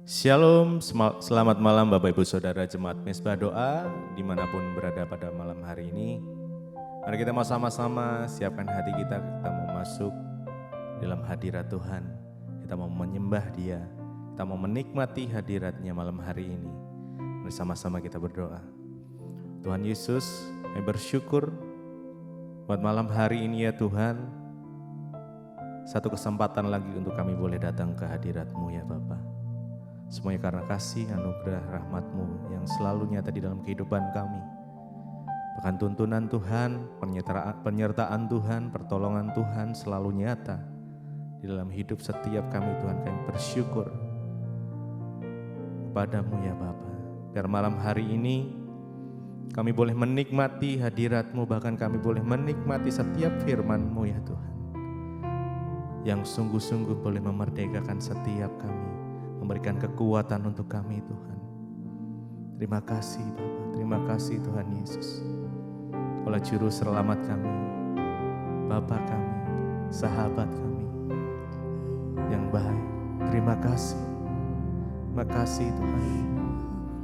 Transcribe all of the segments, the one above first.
Shalom, selamat malam Bapak Ibu Saudara Jemaat Mezbah Doa dimanapun berada pada malam hari ini. Mari kita mau sama-sama siapkan hati kita mau masuk dalam hadirat Tuhan. Kita mau menyembah Dia, kita mau menikmati hadirat-Nya malam hari ini. Mari sama-sama kita berdoa. Tuhan Yesus, kami bersyukur buat malam hari ini ya Tuhan. Satu kesempatan lagi untuk kami boleh datang ke hadirat-Mu ya Bapa. Semuanya karena kasih, anugerah, rahmat-Mu yang selalu nyata di dalam kehidupan kami. Bahkan tuntunan Tuhan, penyertaan Tuhan, pertolongan Tuhan selalu nyata di dalam hidup setiap kami Tuhan. Kami bersyukur kepadamu ya Bapa. Biar malam hari ini kami boleh menikmati hadirat-Mu, bahkan kami boleh menikmati setiap firman-Mu ya Tuhan. Yang sungguh-sungguh boleh memerdekakan setiap kami. Memberikan kekuatan untuk kami Tuhan. Terima kasih Bapa, terima kasih Tuhan Yesus. Oleh Juru Selamat kami, Bapa kami, sahabat kami yang baik. Terima kasih Tuhan.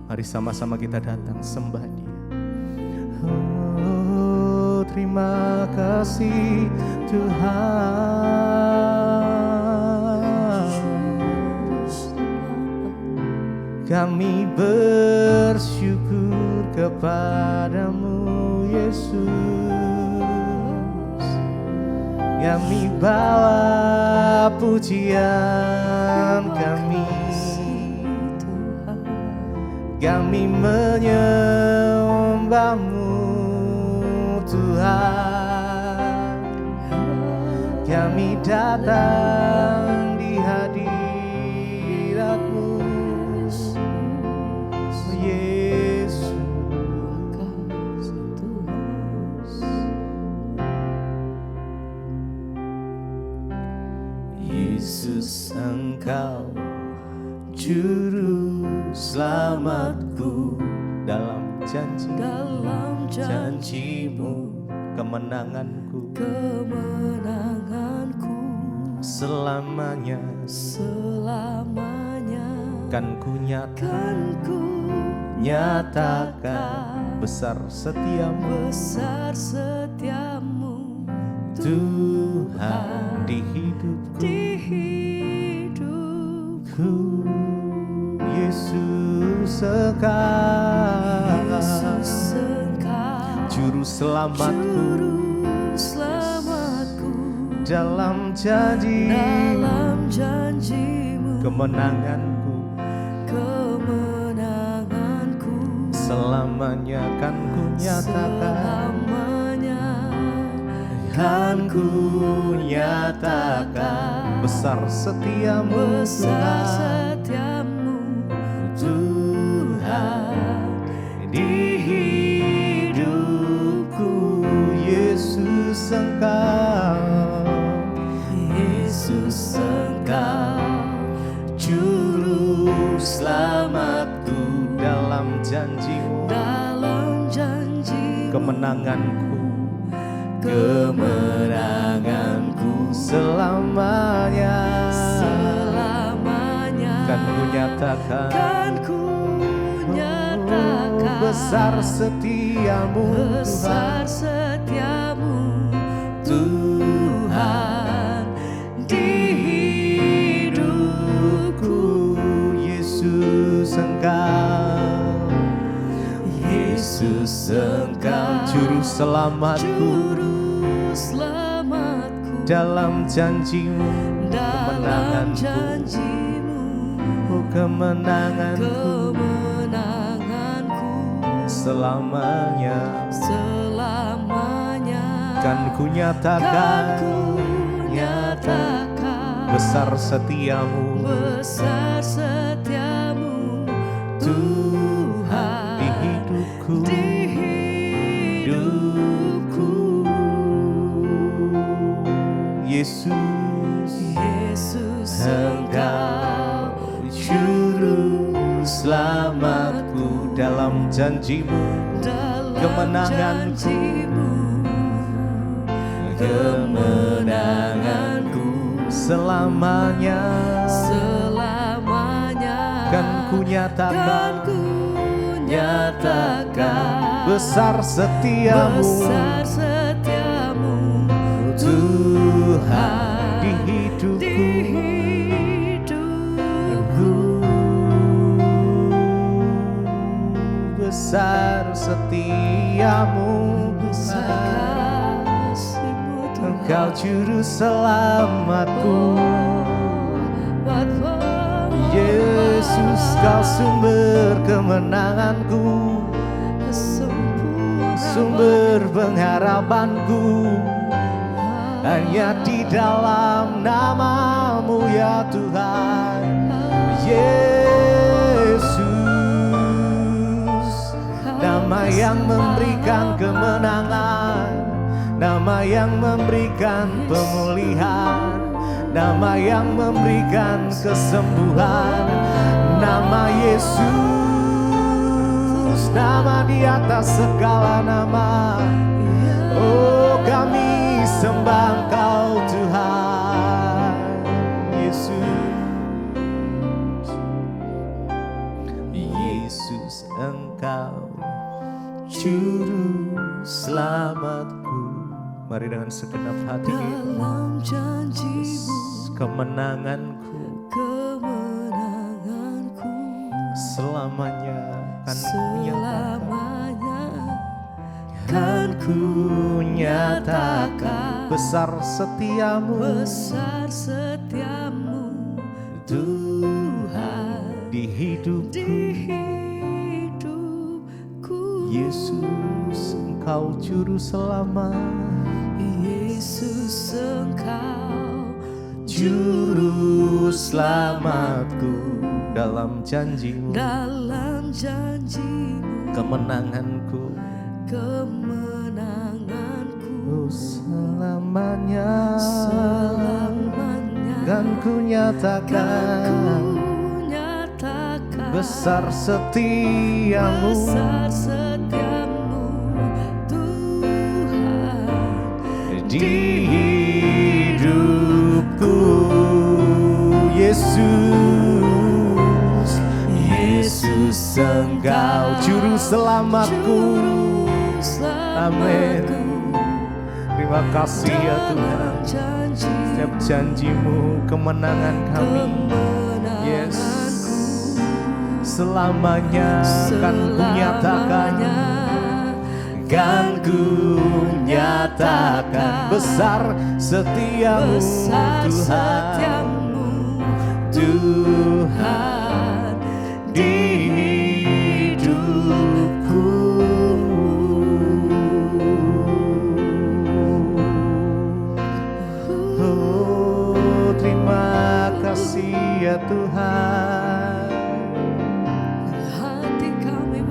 Mari sama-sama kita datang sembah Dia. Oh, terima kasih Tuhan. Kami bersyukur kepadamu Yesus. Kami bawa pujian kami. Kami menyembah-Mu Tuhan. Kami datang di hadirat-Mu Yesus, Engkau Juru Selamatku. Dalam janji-Mu kemenanganku selamanya kan ku nyatakan besar setiamu Tuhan di hidupku. Yesus Engkau Juru Selamatku. Dalam janji-Mu kemenanganku selamanya kan ku nyatakan. Kan ku nyatakan besar setiamu Tuhan di hidupku. Yesus Engkau Juru Selamatku. Dalam janji-Mu kemenanganku selamanya kan ku nyatakan besar setiamu Tuhan di hidupku. Yesus Engkau Juru Selamatku. Dalam janji-Mu kemenanganku selamanya kan ku nyatakan besar setiamu Tuhan di hidupku. Yesus Engkau Juru Selamatku. Dalam janji-Mu kemenanganku selamanya kan ku nyatakan, besar setiamu, Tuhan di hidupku. Besar setiamu, Engkau juru selamatku. Yesus, Kau sumber kemenanganku, sumber pengharapanku. Hanya di dalam nama-Mu ya Tuhan. Yesus, nama yang memberikan kemenangan, nama yang memberikan pemulihan, nama yang memberikan kesembuhan. Nama Yesus, nama di atas segala nama. Oh, kami sembah Engkau Tuhan Yesus. Yesus, Engkau juru selamatku. Mari dengan segenap hati, dalam janji-Mu, kemenanganku selamanya kan ku nyatakan, besar setiamu, Tuhan di hidupku. Yesus, Engkau juru selamat. Yesus, Engkau juru selamatku. Dalam janji-Mu, kemenanganku selamanya kan ku nyatakan, besar setiamu, Tuhan di hidupku. Yesus, Yesus, Engkau juru selamatku. Amin. Terima kasih ya Tuhan, setiap janji-Mu kemenangan kami. Yes, selamanya kan ku nyatakan, kan ku nyatakan, besar setiamu Tuhan, Tuhan di hidupku. Oh, terima kasih ya Tuhan, hati kami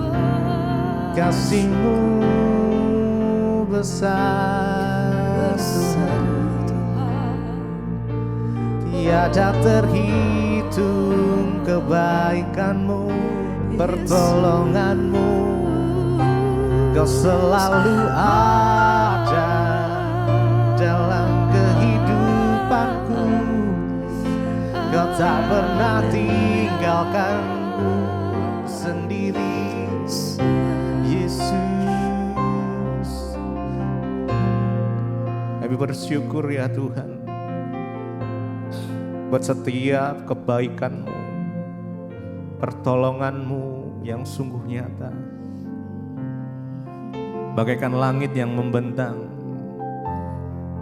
kasih-Mu besar Tuhan, tiada terhitung kebaikan-Mu, pertolongan-Mu. Kau selalu ada dalam kehidupanku. Kau tak pernah tinggalkanku sendiri, Yesus. Kami bersyukur ya Tuhan buat setiap kebaikan-Mu, pertolongan-Mu yang sungguh nyata. Bagaikan langit yang membentang,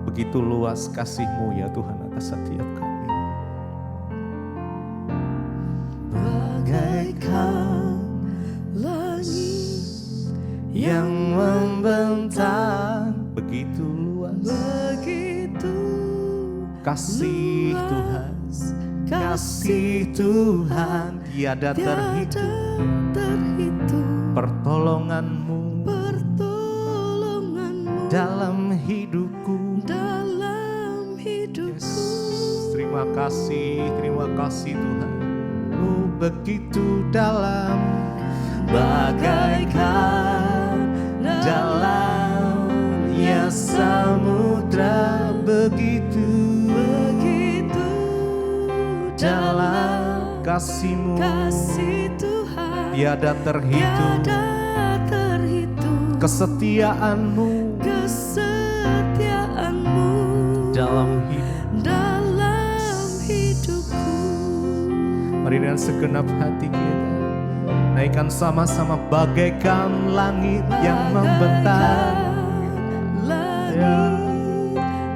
begitu luas kasih-Mu ya Tuhan atas setiap kami. bagaikan langit yang membentang, begitu luas kasih Tuhan, kasih Tuhan tiada terhitung, pertolongan-Mu dalam hidupku. Yes. Terima kasih Tuhan. Oh, begitu dalam, bagaikan dalamnya samudra, begitu dalam kasih-Mu kasih Tuhan tiada terhitung, tiada terhitung, kesetiaan-Mu kesetiaan-Mu dalam hidupku. Mari dengan segenap hati kita naikkan sama-sama bagaikan langit yang membentang.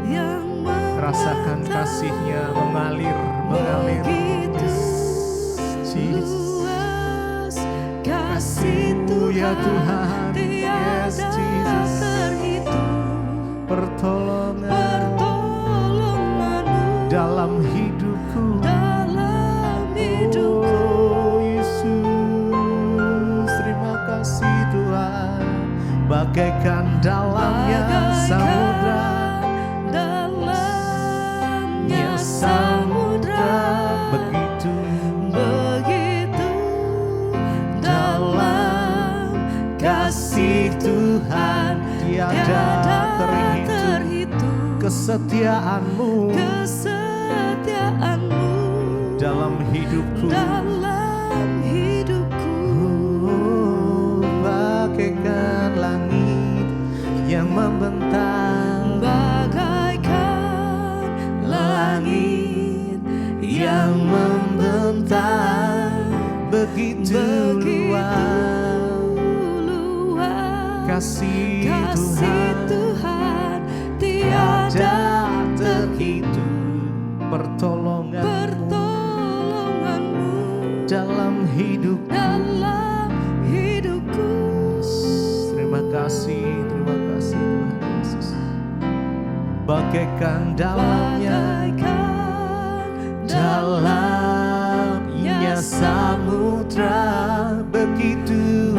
Ya, rasakan kasih-Nya mengalir. Luas kasih-Mu ya Tuhan, tiada terhitung, pertolongan-Mu dalam hidupku. Oh Yesus, terima kasih Tuhan. Bagaikan dalamnya samudra, begitu dalam kasih Tuhan tiada terhitung, kesetiaan-Mu dalam hidupku. Bagaikan langit yang membentang, bagaikan langit yang membentang, begitu luas kasih Tuhan tiada terhitung, pertolongan-Mu dalam hidupku. Terima kasih Tuhan Yesus. Bagaikan dalamnya samudra, begitu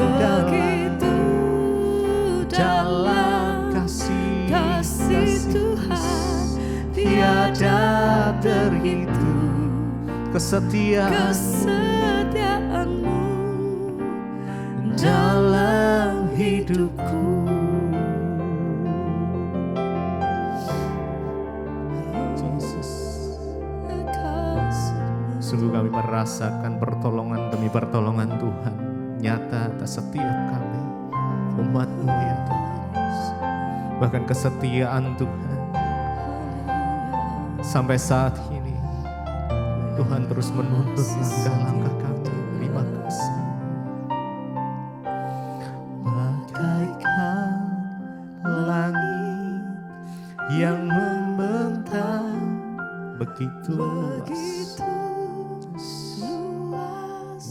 dalam kasih Tuhan tiada terhitung, kesetiaan-Mu dalam hidupku. Yesus, sungguh kami merasakan pertolongan demi pertolongan Tuhan nyata atas setiap kami, umat-Mu ya Tuhan. Bahkan kesetiaan Tuhan sampai saat ini, Tuhan terus menuntun langkah-langkah kami. Terima kasih. Bagaikan langit yang membentang, begitu luas.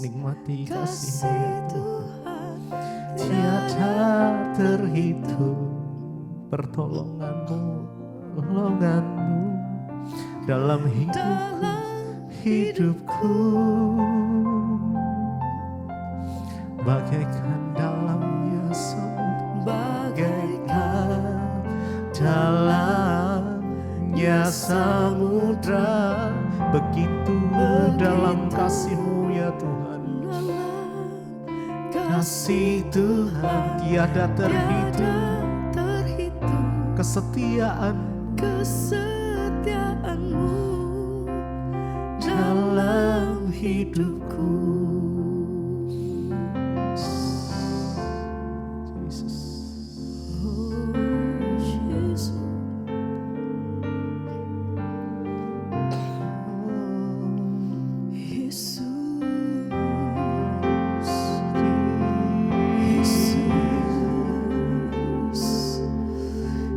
Nikmati kasih-Mu ya Tuhan, tiada terhitung, pertolongan-Mu dalam hidupku. Bagaikan dalamnya samudra, begitu dalam kasih-Mu ya Tuhan. Kasih Tuhan tiada terhitung, kesetiaan-Mu dalam hidupku. Yesus.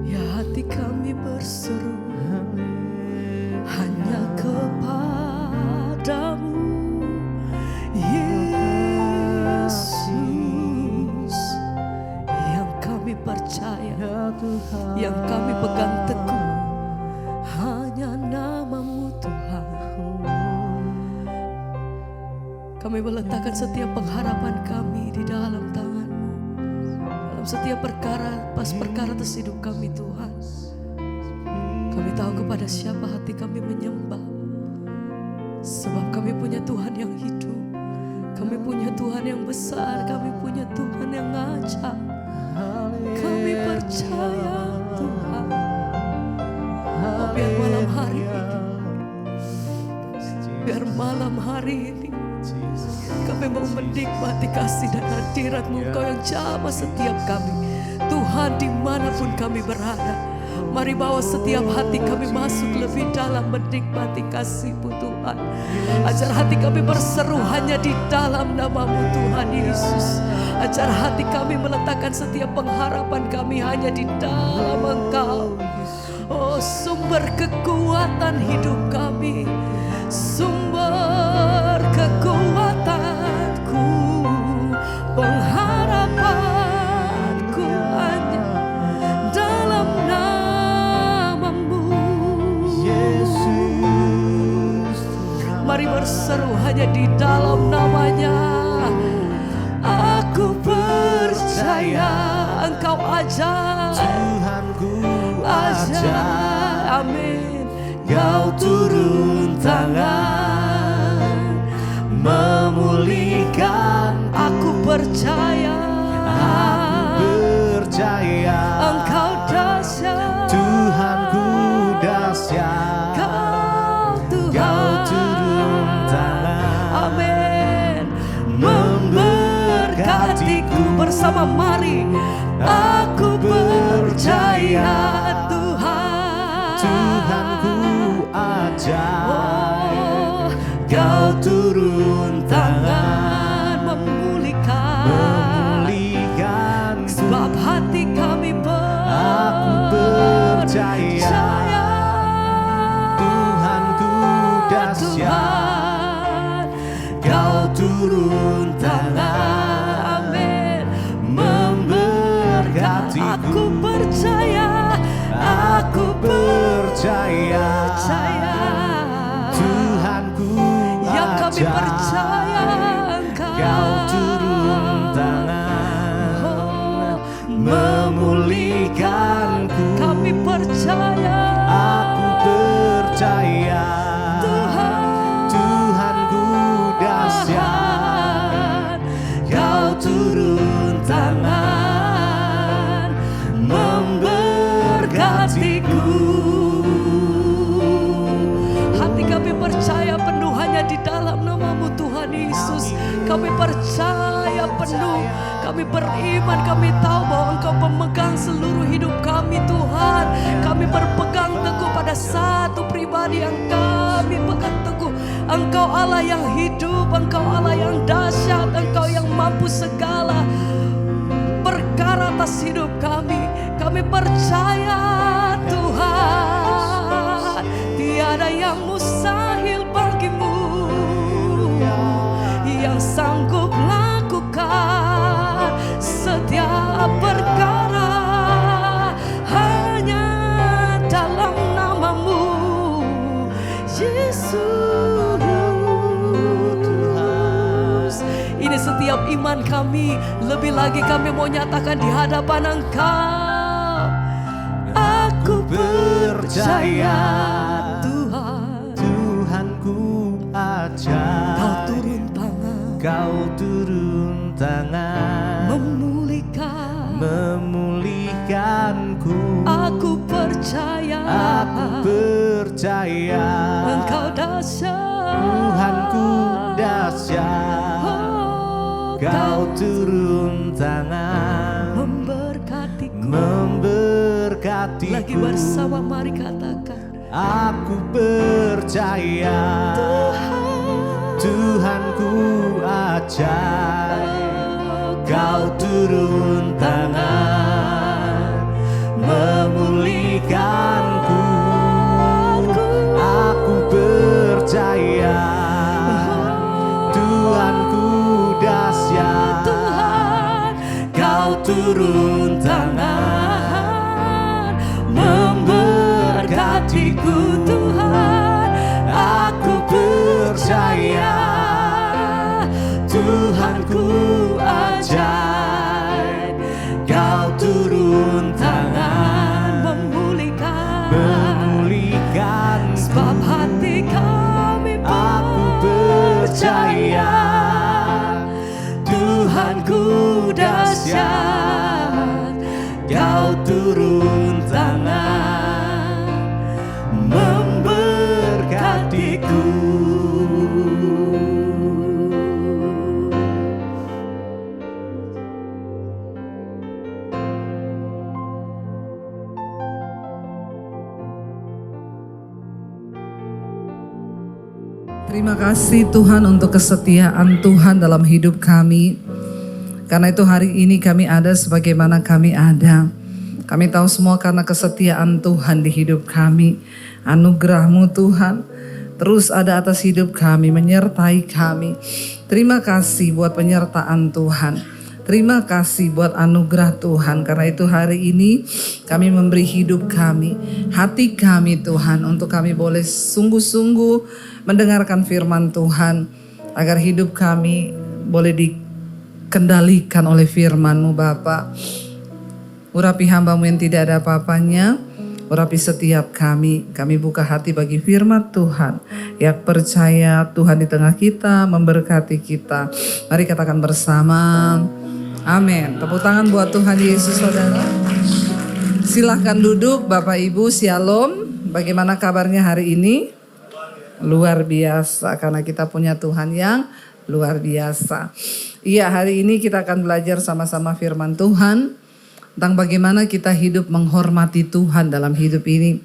Ya hati kami berseru hanya kepadamu, Yesus, yang kami percaya, yang kami pegang teguh, hanya nama-Mu Tuhan. Kami meletakkan setiap pengharapan kami di dalam tangan-Mu, dalam setiap perkara atas hidup kami Tuhan. Kami tahu kepada siapa hati kami menyembah, sebab kami punya Tuhan yang hidup, kami punya Tuhan yang besar, kami punya Tuhan yang ajaib. Kami percaya Tuhan. Oh, biar malam hari ini Kami mau menikmati kasih dan hadirat-Mu, Engkau yang jamah setiap kami. Tuhan, dimanapun kami berada, mari bawa setiap hati kami masuk lebih dalam menikmati kasih-Mu Tuhan. Ajar hati kami berseru hanya di dalam nama-Mu Tuhan Yesus. Ajar hati kami meletakkan setiap pengharapan kami hanya di dalam Engkau. Oh, sumber kekuatan hidup kami, sumber kekuatanku, pengharapanku hanya dalam nama-Mu Yesus. Mari berseru hanya di dalam namanya. Aku percaya Engkau ajar, Tuhanku ajar, amin. Kau turun tangan memulihkan. Aku percaya, percaya Engkau dahsyat, Tuhanku dahsyat. Kau Tuhan, Kau turun tangan, amin, memberkatiku. Bersama mari, aku percaya Tuhan, Tuhanku ajar. oh, Kau turun tangan memulihkan. Sebab hati kami Aku percaya Tuhanku dahsyat. Kau turun tangan, amin, memberkatiku. aku percaya, aku percaya Tuhanku yang kami ajar. percaya Engkau, Kau turun tangan oh, memulihkanku. kami percaya, Aku percaya Tuhan, Tuhanku dahsyat. Kau turun tangan memberkatiku. hati kami percaya penuh hanya di dalam nama-Mu Tuhan Yesus. Kami percaya penuh, kami beriman, kami tahu bahwa Engkau pemegang seluruh hidup kami Tuhan. Kami berpegang teguh pada satu pribadi yang kami pegang teguh. Engkau Allah yang hidup, Engkau Allah yang dahsyat, Engkau yang mampu segala perkara atas hidup kami. Kami percaya Tuhan, tiada yang mustahil bagimu, yang sanggup lakukan setiap perkara hanya dalam nama-Mu Yesus. Ini setiap iman kami, lebih lagi kami mau nyatakan di hadapan Engkau. Aku percaya Tuhan, Tuhanku ajar. Kau turun tangan Kau turun tangan memulihkanku. Aku percaya, Aku percaya Engkau dahsyat, Tuhanku dahsyat. oh, Kau turun tangan memberkatiku. Lagi bersama mari katakan, Aku percaya Tuhanku ajar. Kau turun tangan memulihkanku. Aku percaya Tuhanku dahsyat. Kau turun tangan memberkatiku. Tuhan, aku percaya Tuhanku ajaib. Kau turun tangan memulihkan. sebab hati kami Aku percaya Tuhanku dahsyat. Kau turun tangan memberkatiku. Terima kasih Tuhan untuk kesetiaan Tuhan dalam hidup kami. Karena itu hari ini kami ada sebagaimana kami ada. Kami tahu semua karena kesetiaan Tuhan di hidup kami. Anugerah-Mu Tuhan terus ada atas hidup kami, menyertai kami. Terima kasih buat penyertaan Tuhan. Terima kasih buat anugerah Tuhan. Karena itu hari ini kami memberi hidup kami, hati kami Tuhan, untuk kami boleh sungguh-sungguh mendengarkan firman Tuhan. Agar hidup kami boleh dikendalikan oleh firman-Mu Bapa. Urapi hamba-Mu yang tidak ada apa-apanya. Urapi setiap kami. Kami buka hati bagi firman Tuhan. Yang percaya Tuhan di tengah kita, memberkati kita. Mari katakan bersama. Amin. Tepuk tangan buat Tuhan Yesus, saudara. Silahkan duduk Bapak Ibu, Shalom. Bagaimana kabarnya hari ini? Luar biasa, karena kita punya Tuhan yang luar biasa. Iya, hari ini kita akan belajar sama-sama firman Tuhan tentang bagaimana kita hidup menghormati Tuhan dalam hidup ini.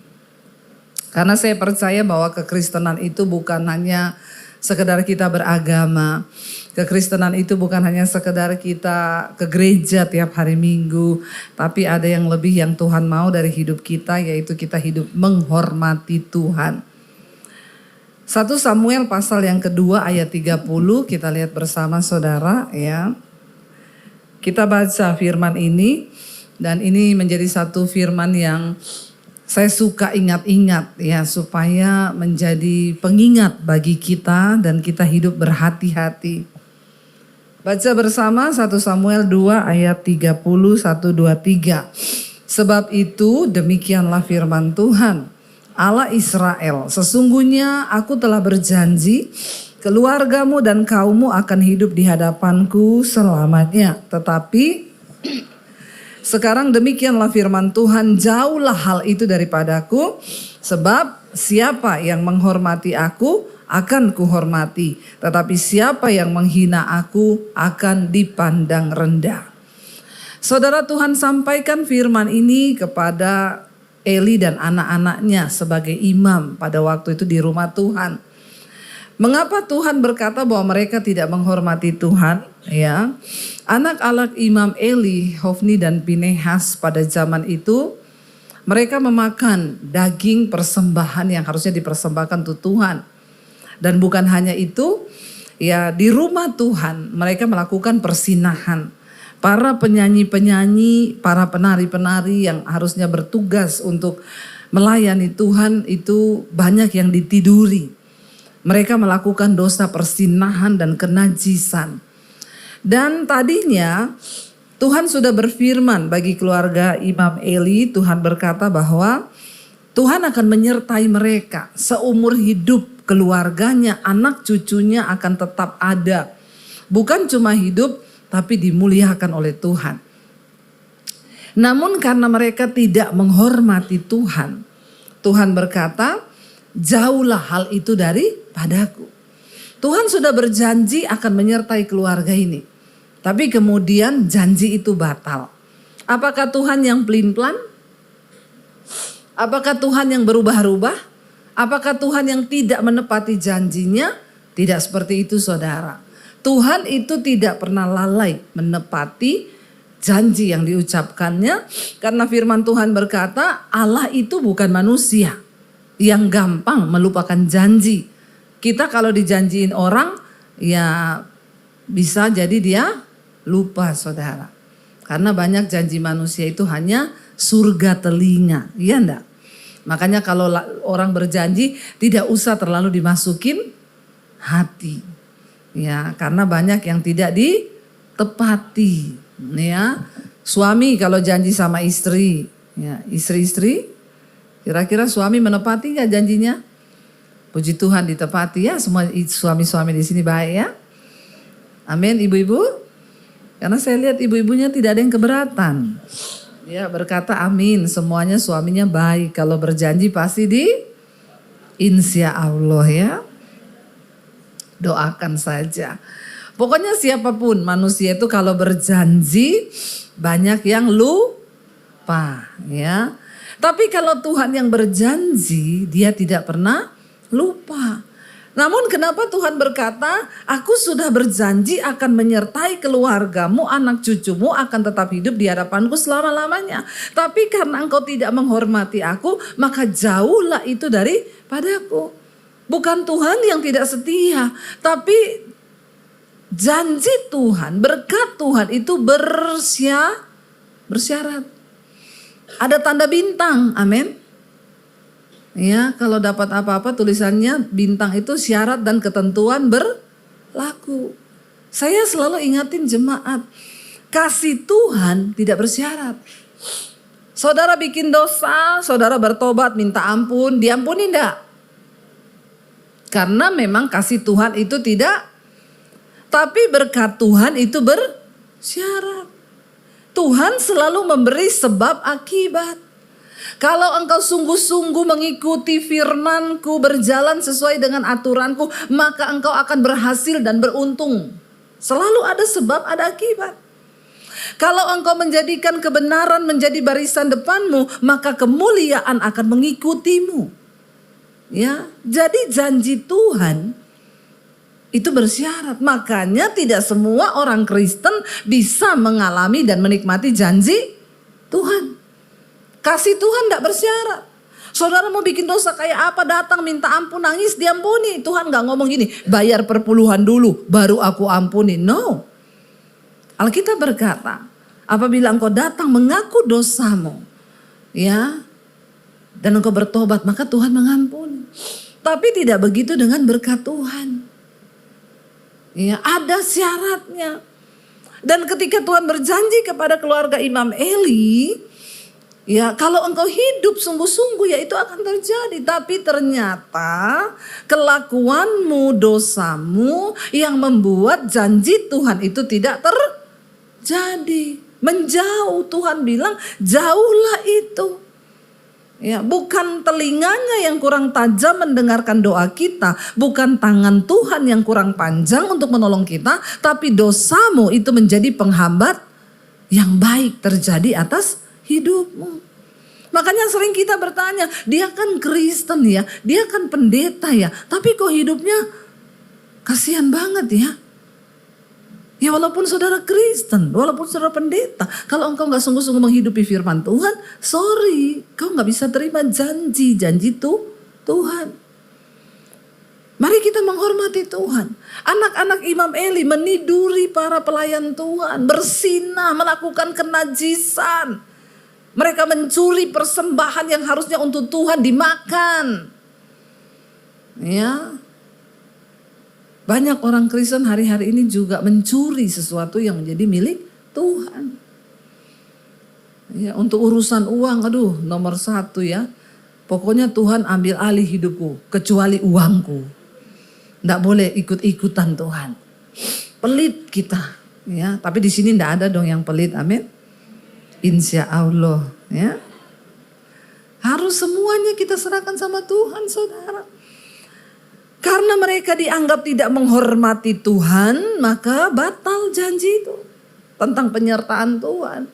Karena saya percaya bahwa kekristenan itu bukan hanya sekedar kita beragama. Kekristenan itu bukan hanya sekedar kita ke gereja tiap hari Minggu. Tapi ada yang lebih yang Tuhan mau dari hidup kita, yaitu kita hidup menghormati Tuhan. 1 Samuel pasal yang kedua ayat 30 kita lihat bersama saudara ya. Kita baca firman ini dan ini menjadi satu firman yang saya suka ingat-ingat ya, supaya menjadi pengingat bagi kita dan kita hidup berhati-hati. Baca bersama 1 Samuel 2 ayat 30, 1, 2, 3. Sebab itu demikianlah firman Tuhan, Allah Israel, sesungguhnya aku telah berjanji keluargamu dan kaummu akan hidup di hadapanku selamanya. Tetapi sekarang demikianlah firman Tuhan, jauhlah hal itu daripadaku, sebab siapa yang menghormati aku akan kuhormati, tetapi siapa yang menghina aku akan dipandang rendah. Saudara, Tuhan sampaikan firman ini kepada Eli dan anak-anaknya sebagai imam pada waktu itu di rumah Tuhan. Mengapa Tuhan berkata bahwa mereka tidak menghormati Tuhan? Ya, anak-anak Imam Eli, Hofni dan Pinehas pada zaman itu, mereka memakan daging persembahan yang harusnya dipersembahkan untuk Tuhan. Dan bukan hanya itu, ya di rumah Tuhan mereka melakukan persinahan. Para penyanyi-penyanyi, para penari-penari yang harusnya bertugas untuk melayani Tuhan itu banyak yang ditiduri. Mereka melakukan dosa persinahan dan kenajisan. Dan tadinya Tuhan sudah berfirman bagi keluarga Imam Eli, Tuhan berkata bahwa Tuhan akan menyertai mereka seumur hidup, keluarganya, anak cucunya akan tetap ada. Bukan cuma hidup, tapi dimuliakan oleh Tuhan. Namun karena mereka tidak menghormati Tuhan, Tuhan berkata, jauhlah hal itu daripadaku. Tuhan sudah berjanji akan menyertai keluarga ini. Tapi kemudian janji itu batal. Apakah Tuhan yang pelin-pelan? Apakah Tuhan yang berubah-ubah? Apakah Tuhan yang tidak menepati janjinya? Tidak seperti itu saudara. Tuhan itu tidak pernah lalai menepati janji yang diucapkannya. Karena firman Tuhan berkata Allah itu bukan manusia yang gampang melupakan janji. Kita kalau dijanjiin orang ya bisa jadi dia lupa saudara. Karena banyak janji manusia itu hanya surga telinga, iya enggak? Makanya kalau orang berjanji tidak usah terlalu dimasukin hati. Ya, karena banyak yang tidak ditepati. Ya, suami kalau janji sama istri, ya, istri-istri, kira-kira suami menepati nggak janjinya? Puji Tuhan ditepati ya, semua suami-suami di sini baik ya. Amin, ibu-ibu. Karena saya lihat ibu-ibunya tidak ada yang keberatan. Ya, berkata amin, semuanya suaminya baik. Kalau berjanji pasti insya Allah ya. Doakan saja. Pokoknya siapapun manusia itu kalau berjanji banyak yang lupa ya. Tapi kalau Tuhan yang berjanji dia tidak pernah lupa. Namun kenapa Tuhan berkata, aku sudah berjanji akan menyertai keluargamu, anak cucumu akan tetap hidup di hadapanku selama-lamanya. Tapi karena engkau tidak menghormati aku, maka jauhlah itu daripadaku. Bukan Tuhan yang tidak setia, tapi janji Tuhan, berkat Tuhan itu bersyarat. Ada tanda bintang, amin. Ya, kalau dapat apa-apa tulisannya bintang itu syarat dan ketentuan berlaku. Saya selalu ingatin jemaat, kasih Tuhan tidak bersyarat. Saudara bikin dosa, saudara bertobat, minta ampun, diampuni enggak? Karena memang kasih Tuhan itu tidak, tapi berkat Tuhan itu bersyarat. Tuhan selalu memberi sebab akibat. Kalau engkau sungguh-sungguh mengikuti firman-Ku, berjalan sesuai dengan aturan-Ku, maka engkau akan berhasil dan beruntung. Selalu ada sebab, ada akibat. Kalau engkau menjadikan kebenaran menjadi barisan depanmu, maka kemuliaan akan mengikutimu. Ya, jadi janji Tuhan itu bersyarat. Makanya tidak semua orang Kristen bisa mengalami dan menikmati janji Tuhan. Kasih Tuhan tidak bersyarat. Saudara mau bikin dosa kayak apa, datang minta ampun, nangis, diampuni. Tuhan gak ngomong gini, bayar perpuluhan dulu baru aku ampuni. No. Alkitab berkata, apabila engkau datang mengaku dosamu, ya, dan engkau bertobat, maka Tuhan mengampuni. Tapi tidak begitu dengan berkat Tuhan. Ya, ada syaratnya. Dan ketika Tuhan berjanji kepada keluarga Imam Eli, ya, kalau engkau hidup sungguh-sungguh ya itu akan terjadi. Tapi ternyata kelakuanmu, dosamu yang membuat janji Tuhan itu tidak terjadi. Menjauh, Tuhan bilang jauhlah itu. Ya, bukan telinganya yang kurang tajam mendengarkan doa kita, bukan tangan Tuhan yang kurang panjang untuk menolong kita, tapi dosamu itu menjadi penghambat yang baik terjadi atas hidupmu. Makanya sering kita bertanya, dia kan Kristen ya, dia kan pendeta ya, tapi kok hidupnya kasihan banget ya. Ya walaupun saudara Kristen, walaupun saudara pendeta, kalau engkau gak sungguh-sungguh menghidupi firman Tuhan, sorry, kau gak bisa terima janji Tuhan. Mari kita menghormati Tuhan. Anak-anak Imam Eli meniduri para pelayan Tuhan, bersinah, melakukan kenajisan. Mereka mencuri persembahan yang harusnya untuk Tuhan dimakan. Ya. Banyak orang Kristen hari-hari ini juga mencuri sesuatu yang menjadi milik Tuhan. Ya, untuk urusan uang, aduh nomor 1 ya. Pokoknya Tuhan ambil alih hidupku, kecuali uangku. Nggak boleh ikut-ikutan Tuhan. Pelit kita. Ya, tapi di sini nggak ada dong yang pelit, amin. Insya Allah, ya. Harus semuanya kita serahkan sama Tuhan, saudara. Karena mereka dianggap tidak menghormati Tuhan, maka batal janji itu tentang penyertaan Tuhan.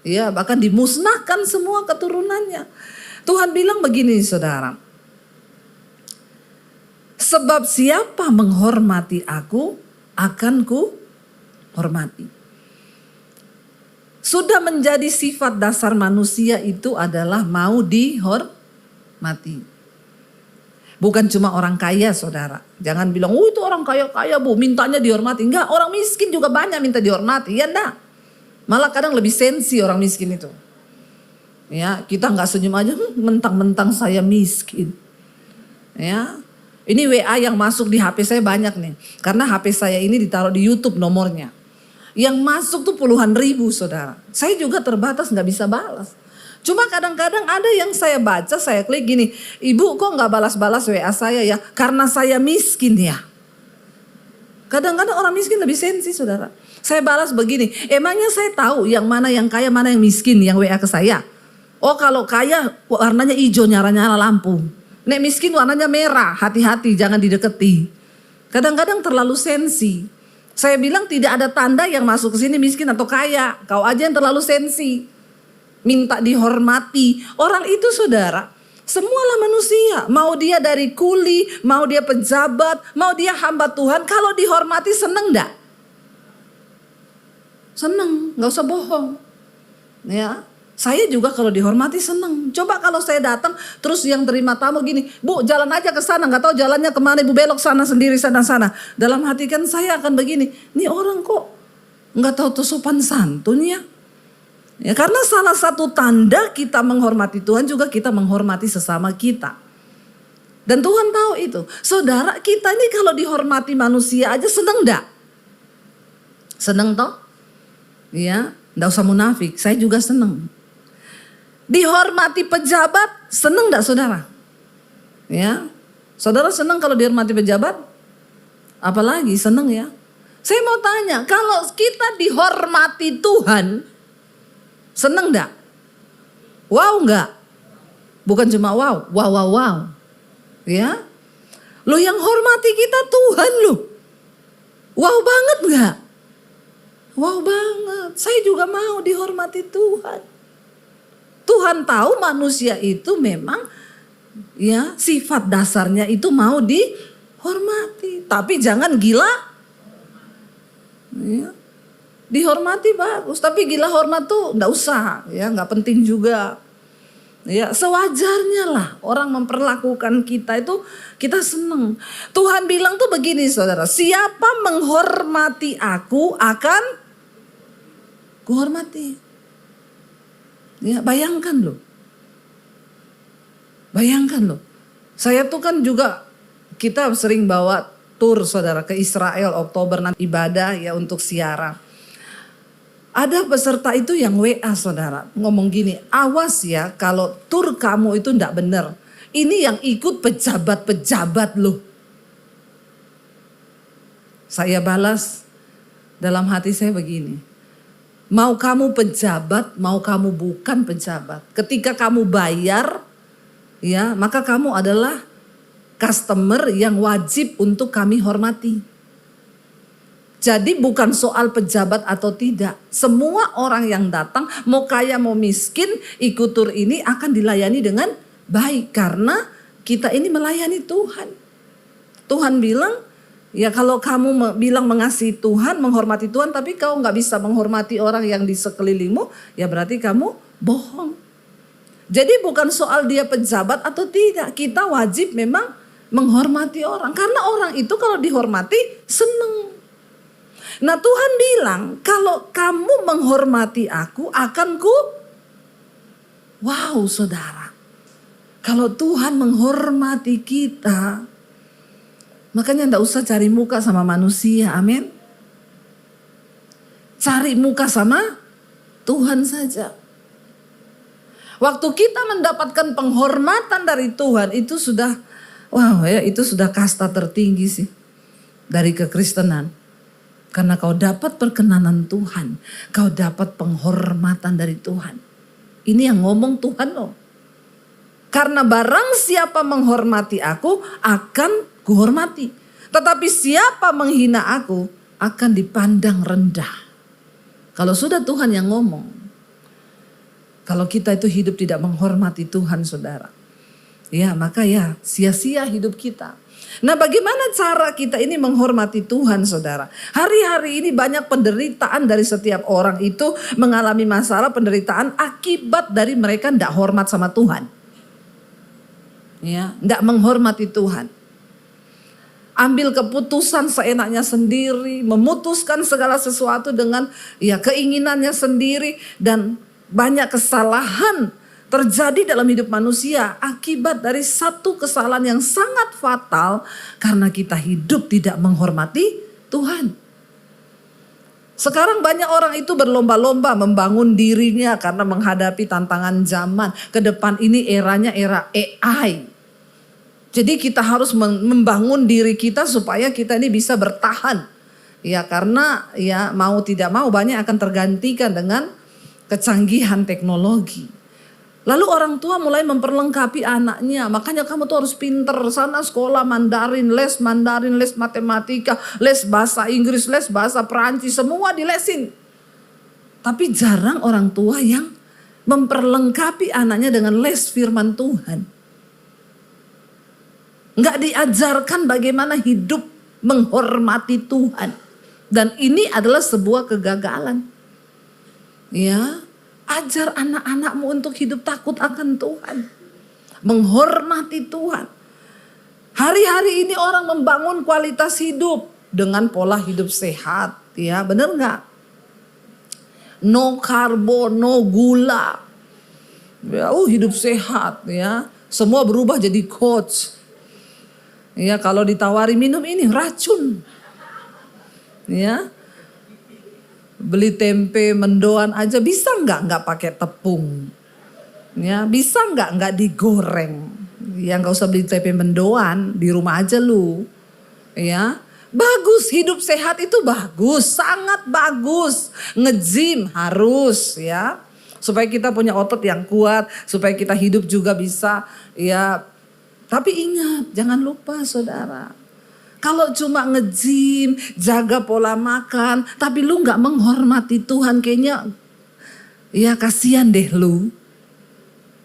Ya, bahkan dimusnahkan semua keturunannya. Tuhan bilang begini, saudara. Sebab siapa menghormati aku, akan ku hormati. Sudah menjadi sifat dasar manusia itu adalah mau dihormati. Bukan cuma orang kaya, saudara. Jangan bilang, itu orang kaya-kaya bu, mintanya dihormati. Enggak, orang miskin juga banyak minta dihormati. Ya enggak. Malah kadang lebih sensi orang miskin itu. Ya, kita enggak senyum aja, mentang-mentang saya miskin. Ya, ini WA yang masuk di HP saya banyak nih. Karena HP saya ini ditaruh di YouTube nomornya. Yang masuk tuh puluhan ribu, saudara. Saya juga terbatas nggak bisa balas. Cuma kadang-kadang ada yang saya baca, saya klik gini, ibu kok nggak balas-balas WA saya ya? Karena saya miskin ya. Kadang-kadang orang miskin lebih sensi, saudara. Saya balas begini, emangnya saya tahu yang mana yang kaya, mana yang miskin yang WA ke saya? Oh kalau kaya warnanya hijau, nyala-nyala lampu. Nek miskin warnanya merah, hati-hati jangan dideketi. Kadang-kadang terlalu sensi. Saya bilang tidak ada tanda yang masuk ke sini miskin atau kaya. Kau aja yang terlalu sensi. Minta dihormati. Orang itu, saudara, Semualah manusia, mau dia dari kuli, mau dia pejabat, mau dia hamba Tuhan, kalau dihormati seneng enggak? Seneng, gak usah bohong. Ya, saya juga kalau dihormati seneng. Coba kalau saya datang terus yang terima tamu gini, Bu jalan aja ke sana, nggak tahu jalannya kemana, Ibu belok sana sendiri sana. Dalam hati kan saya akan begini, nih orang kok nggak tahu tuh sopan santunnya. Ya, karena salah satu tanda kita menghormati Tuhan juga kita menghormati sesama kita. Dan Tuhan tahu itu. Saudara, kita ini kalau dihormati manusia aja seneng enggak? Seneng toh? Ya, enggak usah munafik, saya juga seneng. Dihormati pejabat, seneng enggak saudara? Ya, saudara seneng kalau dihormati pejabat? Apalagi seneng ya? Saya mau tanya, kalau kita dihormati Tuhan, seneng enggak? Wow enggak? Bukan cuma wow, wow. Ya, lo yang hormati kita Tuhan lo. Wow banget enggak? Wow banget. Saya juga mau dihormati Tuhan. Tuhan tahu manusia itu memang ya sifat dasarnya itu mau dihormati. Tapi jangan gila. Ya. Dihormati bagus, tapi gila hormat tuh enggak usah, ya enggak penting juga. Ya, sewajarnya lah orang memperlakukan kita itu kita seneng. Tuhan bilang tuh begini saudara, siapa menghormati aku akan kuhormati. Ya, bayangkan loh. Bayangkan loh. Saya tuh kan juga kita sering bawa tur saudara ke Israel Oktober nanti ibadah ya untuk siaran. Ada peserta itu yang WA saudara ngomong gini, awas ya kalau tur kamu itu enggak benar. Ini yang ikut pejabat-pejabat loh. Saya balas dalam hati saya begini, mau kamu pejabat, mau kamu bukan pejabat. Ketika kamu bayar, ya maka kamu adalah customer yang wajib untuk kami hormati. Jadi bukan soal pejabat atau tidak. Semua orang yang datang, mau kaya mau miskin, ikut tur ini akan dilayani dengan baik. Karena kita ini melayani Tuhan. Tuhan bilang, ya kalau kamu bilang mengasihi Tuhan, menghormati Tuhan, tapi kau gak bisa menghormati orang yang di sekelilingmu, ya berarti kamu bohong. Jadi bukan soal dia pejabat atau tidak. Kita wajib memang menghormati orang. Karena orang itu kalau dihormati seneng. Nah Tuhan bilang kalau kamu menghormati aku akan wow saudara. Kalau Tuhan menghormati kita, makanya enggak usah cari muka sama manusia, amin. Cari muka sama Tuhan saja. Waktu kita mendapatkan penghormatan dari Tuhan itu sudah, wow ya itu sudah kasta tertinggi sih dari kekristenan. Karena kau dapat perkenanan Tuhan. Kau dapat penghormatan dari Tuhan. Ini yang ngomong Tuhan loh. Karena barang siapa menghormati aku akan kuhormati. Tetapi siapa menghina aku akan dipandang rendah. Kalau sudah Tuhan yang ngomong. Kalau kita itu hidup tidak menghormati Tuhan saudara. Ya maka ya sia-sia hidup kita. Nah bagaimana cara kita ini menghormati Tuhan saudara? Hari-hari ini banyak penderitaan dari setiap orang itu mengalami masalah penderitaan akibat dari mereka tidak hormat sama Tuhan. Ya, tidak menghormati Tuhan. Ambil keputusan seenaknya sendiri, memutuskan segala sesuatu dengan ya keinginannya sendiri dan banyak kesalahan terjadi dalam hidup manusia akibat dari satu kesalahan yang sangat fatal karena kita hidup tidak menghormati Tuhan. Sekarang banyak orang itu berlomba-lomba membangun dirinya karena menghadapi tantangan zaman. Ke depan ini eranya era AI. Jadi kita harus membangun diri kita supaya kita ini bisa bertahan. Ya karena ya mau tidak mau banyak akan tergantikan dengan kecanggihan teknologi. Lalu orang tua mulai memperlengkapi anaknya. Makanya kamu tuh harus pinter. Sana sekolah Mandarin, les matematika, les bahasa Inggris, les bahasa Perancis. Semua dilesin. Tapi jarang orang tua yang memperlengkapi anaknya dengan les firman Tuhan. Nggak diajarkan bagaimana hidup menghormati Tuhan. Dan ini adalah sebuah kegagalan. Ya, ajar anak-anakmu untuk hidup takut akan Tuhan. Menghormati Tuhan. Hari-hari ini orang membangun kualitas hidup dengan pola hidup sehat. Ya, benar nggak? No karbo, no gula. Ya, hidup sehat ya. Semua berubah jadi coach. Ya, kalau ditawari minum ini racun. Ya. Beli tempe mendoan aja bisa nggak pakai tepung. Ya, bisa nggak digoreng. Ya, nggak usah beli tempe mendoan, di rumah aja lu. Ya. Bagus, hidup sehat itu bagus, sangat bagus. Nge-gym harus ya. Supaya kita punya otot yang kuat, supaya kita hidup juga bisa ya. Tapi ingat, jangan lupa saudara. Kalau cuma nge-gym, jaga pola makan, tapi lu gak menghormati Tuhan, kayaknya ya kasihan deh lu.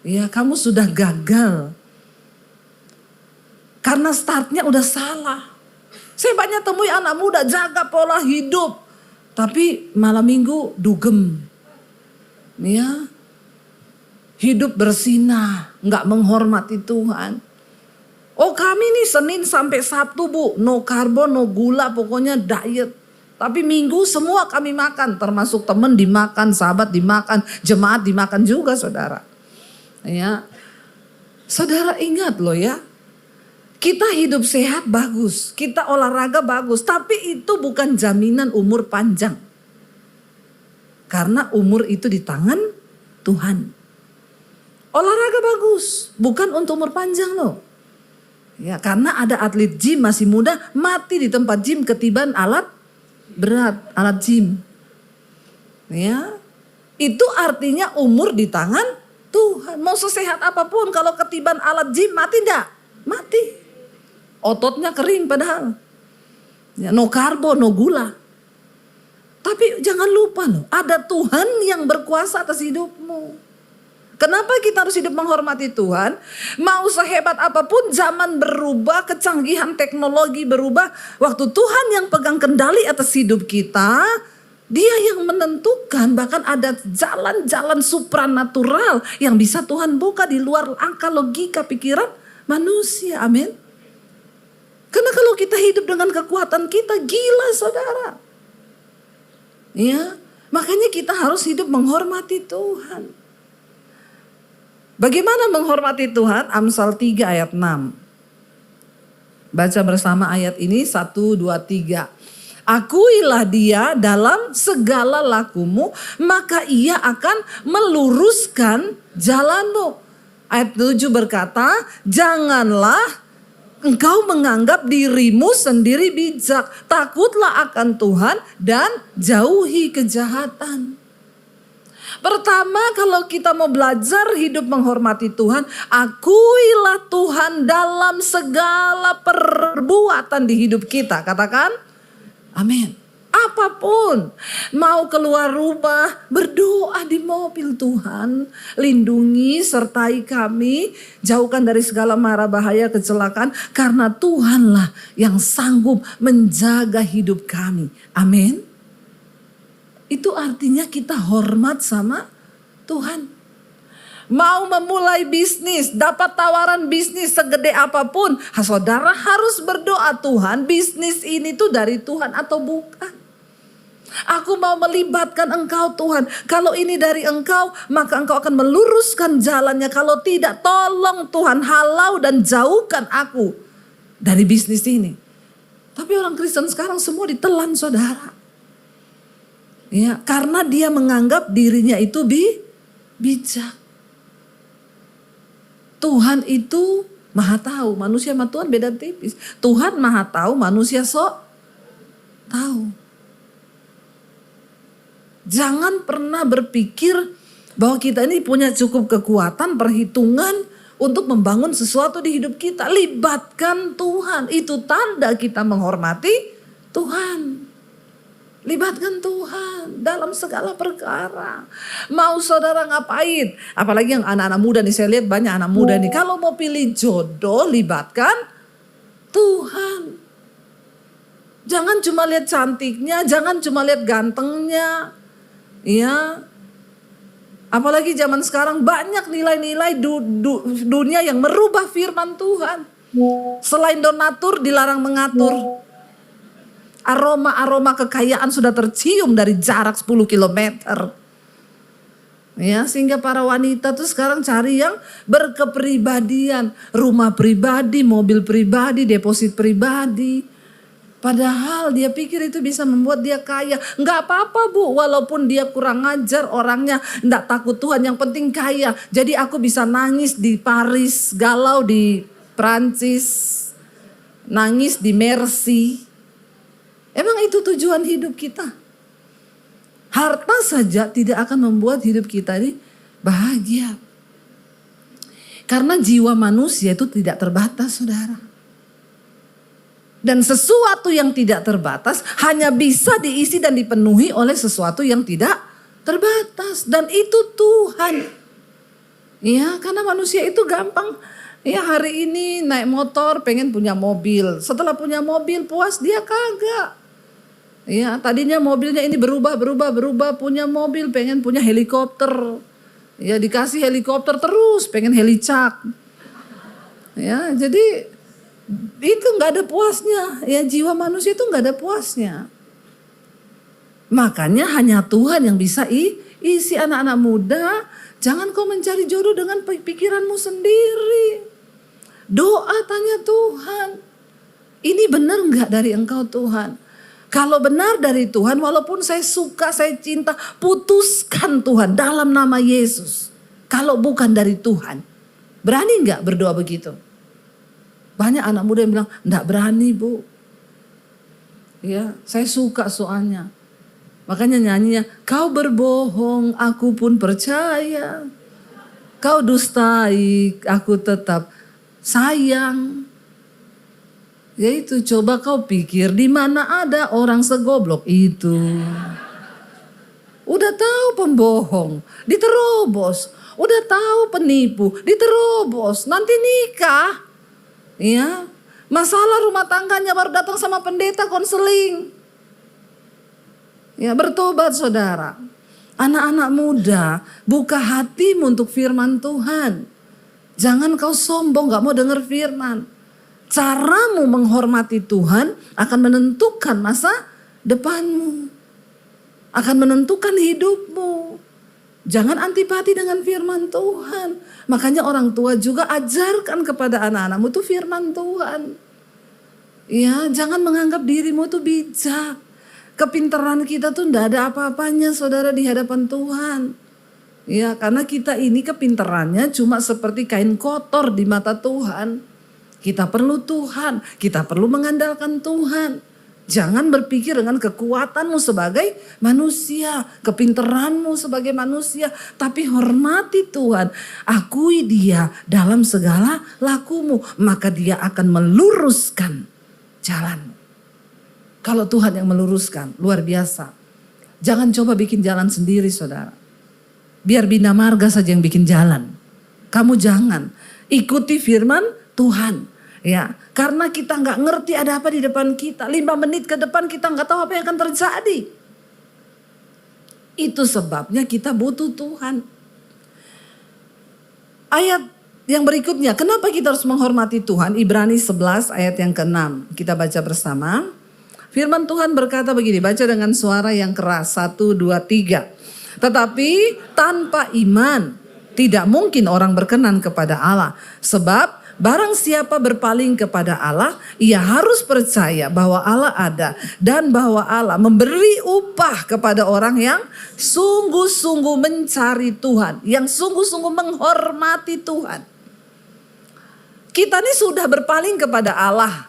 Ya, kamu sudah gagal. Karena startnya udah salah. Saya banyak temui anak muda jaga pola hidup, tapi malam minggu dugem. Ya, hidup bersinah, gak menghormati Tuhan. Oh, kami nih Senin sampai Sabtu bu, no karbo, no gula, pokoknya diet. Tapi Minggu semua kami makan, termasuk teman dimakan, sahabat dimakan, jemaat dimakan juga saudara. Ya, saudara ingat loh ya, kita hidup sehat bagus, kita olahraga bagus, tapi itu bukan jaminan umur panjang. Karena umur itu di tangan Tuhan. Olahraga bagus, bukan untuk umur panjang loh. Ya, karena ada atlet gym masih muda mati di tempat gym ketiban alat berat, alat gym. Ya, itu artinya umur di tangan Tuhan. Mau sesehat apapun kalau ketiban alat gym mati enggak? Mati. Ototnya kering padahal. Ya, no karbo, no gula. Tapi jangan lupa loh, ada Tuhan yang berkuasa atas hidupmu. Kenapa kita harus hidup menghormati Tuhan? Mau sehebat apapun zaman berubah, kecanggihan teknologi berubah. Waktu Tuhan yang pegang kendali atas hidup kita, Dia yang menentukan. Bahkan ada jalan-jalan supranatural yang bisa Tuhan buka di luar akal, logika, pikiran manusia. Amin. Karena kalau kita hidup dengan kekuatan kita, gila saudara. Ya, makanya kita harus hidup menghormati Tuhan. Bagaimana menghormati Tuhan? Amsal 3 ayat 6. Baca bersama ayat ini 1, 2, 3. Akuilah dia dalam segala lakumu, maka ia akan meluruskan jalanmu. Ayat 7 berkata, janganlah engkau menganggap dirimu sendiri bijak. Takutlah akan Tuhan dan jauhi kejahatan. Pertama, kalau kita mau belajar hidup menghormati Tuhan, akuilah Tuhan dalam segala perbuatan di hidup kita. Katakan, amin. Apapun, mau keluar rumah, berdoa di mobil, Tuhan lindungi, sertai kami, jauhkan dari segala mara bahaya, kecelakaan, karena Tuhanlah yang sanggup menjaga hidup kami. Amin. Itu artinya kita hormat sama Tuhan. Mau memulai bisnis, dapat tawaran bisnis segede apapun, saudara harus berdoa, Tuhan bisnis ini tuh dari Tuhan atau bukan. Aku mau melibatkan engkau Tuhan. Kalau ini dari engkau, maka engkau akan meluruskan jalannya. Kalau tidak, tolong Tuhan halau dan jauhkan aku dari bisnis ini. Tapi orang Kristen sekarang semua ditelan saudara. Ya, karena dia menganggap dirinya itu bijak. Tuhan itu maha tahu, manusia sama Tuhan beda tipis. Tuhan maha tahu, manusia sok tahu. Jangan pernah berpikir bahwa kita ini punya cukup kekuatan, perhitungan untuk membangun sesuatu di hidup kita. Libatkan Tuhan, itu tanda kita menghormati Tuhan. Libatkan Tuhan dalam segala perkara. Mau saudara ngapain? Apalagi yang anak-anak muda nih, saya lihat banyak anak muda nih. Kalau mau pilih jodoh, libatkan Tuhan. Jangan cuma lihat cantiknya, jangan cuma lihat gantengnya. Ya. Apalagi zaman sekarang banyak nilai-nilai dunia yang merubah firman Tuhan. Selain donatur dilarang mengatur. Aroma-aroma kekayaan sudah tercium dari jarak 10 kilometer. Ya, sehingga para wanita tuh sekarang cari yang berkepribadian. Rumah pribadi, mobil pribadi, deposit pribadi. Padahal dia pikir itu bisa membuat dia kaya. Enggak apa-apa Bu, walaupun dia kurang ajar orangnya, enggak takut Tuhan, yang penting kaya. Jadi aku bisa nangis di Paris, galau di Prancis, nangis di Mercy. Emang itu tujuan hidup kita? Harta saja tidak akan membuat hidup kita ini bahagia. Karena jiwa manusia itu tidak terbatas, saudara. Dan sesuatu yang tidak terbatas hanya bisa diisi dan dipenuhi oleh sesuatu yang tidak terbatas. Dan itu Tuhan. Ya, karena manusia itu gampang. Ya, hari ini naik motor pengen punya mobil. Setelah punya mobil puas, dia kagak. Ya, tadinya mobilnya ini berubah, punya mobil, pengen punya helikopter. Ya, dikasih helikopter terus, pengen helicak. Ya, jadi itu nggak ada puasnya. Ya, jiwa manusia itu nggak ada puasnya. Makanya hanya Tuhan yang bisa isi anak-anak muda. Jangan kau mencari jodoh dengan pikiranmu sendiri. Doa tanya Tuhan. Ini benar nggak dari Engkau Tuhan? Kalau benar dari Tuhan, walaupun saya suka, saya cinta, putuskan Tuhan dalam nama Yesus. Kalau bukan dari Tuhan, berani nggak berdoa begitu? Banyak anak muda yang bilang, nggak berani Bu. Ya, saya suka soalnya. Makanya nyanyinya, kau berbohong, aku pun percaya. Kau dustai, aku tetap sayang. Yaitu coba kau pikir di mana ada orang segoblok itu. Udah tahu pembohong, diterobos. Udah tahu penipu, diterobos. Nanti nikah. Ya, masalah rumah tangganya baru datang sama pendeta konseling. Ya, bertobat saudara. Anak-anak muda, buka hatimu untuk firman Tuhan. Jangan kau sombong gak mau dengar firman. Caramu menghormati Tuhan akan menentukan masa depanmu. Akan menentukan hidupmu. Jangan antipati dengan firman Tuhan. Makanya orang tua juga ajarkan kepada anak-anakmu itu firman Tuhan. Ya, jangan menganggap dirimu tuh bijak. Kepintaran kita tuh enggak ada apa-apanya saudara di hadapan Tuhan. Ya, karena kita ini kepintarannya cuma seperti kain kotor di mata Tuhan. Kita perlu Tuhan, kita perlu mengandalkan Tuhan. Jangan berpikir dengan kekuatanmu sebagai manusia, kepintaranmu sebagai manusia, tapi hormati Tuhan. Akui Dia dalam segala lakumu, maka Dia akan meluruskan jalan. Kalau Tuhan yang meluruskan, luar biasa. Jangan coba bikin jalan sendiri saudara. Biar Bina Marga saja yang bikin jalan. Kamu jangan. Ikuti firman Tuhan. Ya, karena kita nggak ngerti ada apa di depan kita. 5 menit ke depan kita nggak tahu apa yang akan terjadi. Itu sebabnya kita butuh Tuhan. Ayat yang berikutnya, kenapa kita harus menghormati Tuhan? Ibrani 11 ayat yang ke-6. Kita baca bersama. Firman Tuhan berkata begini, baca dengan suara yang keras. 1, 2, 3. Tetapi tanpa iman tidak mungkin orang berkenan kepada Allah. Sebab barang siapa berpaling kepada Allah, ia harus percaya bahwa Allah ada dan bahwa Allah memberi upah kepada orang yang sungguh-sungguh mencari Tuhan, yang sungguh-sungguh menghormati Tuhan. Kita ini sudah berpaling kepada Allah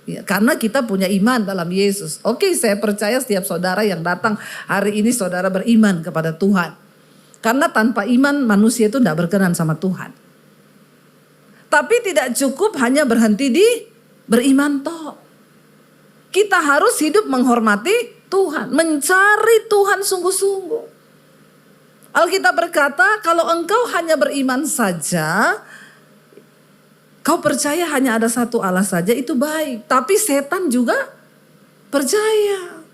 ya, karena kita punya iman dalam Yesus. Oke, saya percaya setiap saudara yang datang hari ini saudara beriman kepada Tuhan. Karena tanpa iman manusia itu tidak berkenan sama Tuhan. Tapi tidak cukup hanya berhenti di beriman toh. Kita harus hidup menghormati Tuhan, mencari Tuhan sungguh-sungguh. Alkitab berkata, kalau engkau hanya beriman saja, Kau percaya hanya ada satu Allah saja itu baik. Tapi setan juga percaya.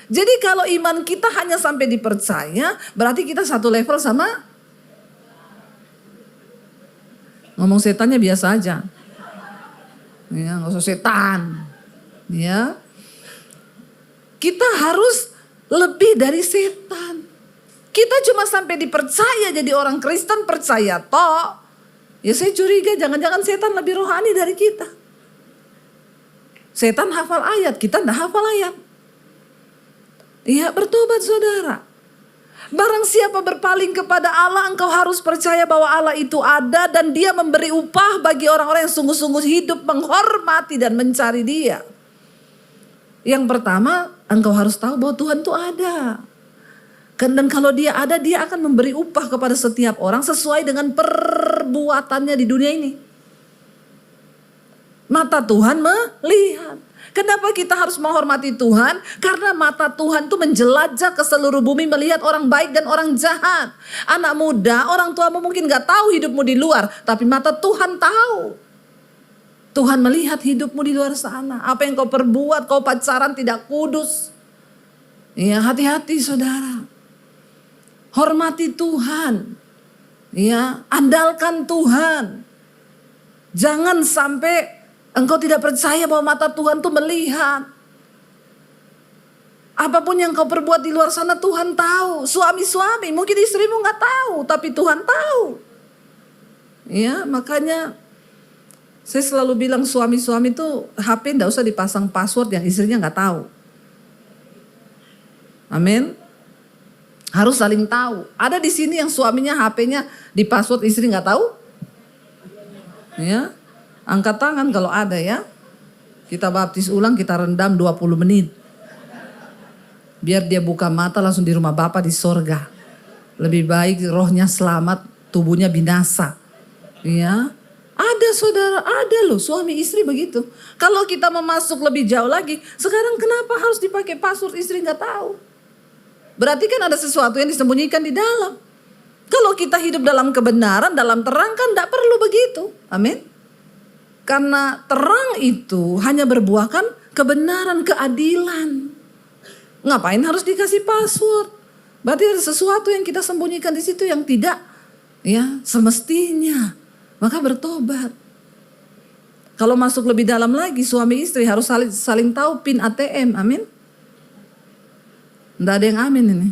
Jadi kalau iman kita hanya sampai dipercaya, berarti kita satu level sama. Ngomong setannya biasa aja. Ya, nggak usah setan. Ya. Kita harus lebih dari setan. Kita cuma sampai dipercaya jadi orang Kristen, percaya toh. Ya saya curiga jangan-jangan setan lebih rohani dari kita. Setan hafal ayat, kita enggak hafal ayat. Ya bertobat saudara. Barang siapa berpaling kepada Allah, engkau harus percaya bahwa Allah itu ada dan dia memberi upah bagi orang-orang yang sungguh-sungguh hidup menghormati dan mencari dia. Yang pertama, engkau harus tahu bahwa Tuhan itu ada. Dan kalau dia ada, dia akan memberi upah kepada setiap orang sesuai dengan perbuatannya di dunia ini. Mata Tuhan melihat. Kenapa kita harus menghormati Tuhan? Karena mata Tuhan itu menjelajah ke seluruh bumi melihat orang baik dan orang jahat. Anak muda, orang tuamu mungkin gak tahu hidupmu di luar. Tapi mata Tuhan tahu. Tuhan melihat hidupmu di luar sana. Apa yang kau perbuat, kau pacaran tidak kudus. Ya hati-hati saudara. Hormati Tuhan. Ya, andalkan Tuhan. Jangan sampai engkau tidak percaya bahwa mata Tuhan tuh melihat. Apapun yang kau perbuat di luar sana Tuhan tahu. Suami-suami, mungkin istrimu gak tahu, tapi Tuhan tahu. Ya, makanya saya selalu bilang suami-suami tuh HP nggak usah dipasang password yang istrinya gak tahu. Amin. Harus saling tahu. Ada di sini yang suaminya HP-nya di password istri nggak tahu? Ya, angkat tangan kalau ada ya. Kita baptis ulang, kita rendam 20 menit. Biar dia buka mata langsung di rumah Bapa di sorga. Lebih baik rohnya selamat, tubuhnya binasa. Ya, ada saudara, ada loh suami istri begitu. Kalau kita mau masuk lebih jauh lagi, sekarang kenapa harus dipakai password istri nggak tahu? Berarti kan ada sesuatu yang disembunyikan di dalam. Kalau kita hidup dalam kebenaran, dalam terang kan tidak perlu begitu. Amin. Karena terang itu hanya berbuahkan kebenaran, keadilan. Ngapain harus dikasih password? Berarti ada sesuatu yang kita sembunyikan di situ yang tidak ya semestinya. Maka bertobat. Kalau masuk lebih dalam lagi, suami istri harus saling tahu PIN ATM. Amin. Nggak ada yang amin ini.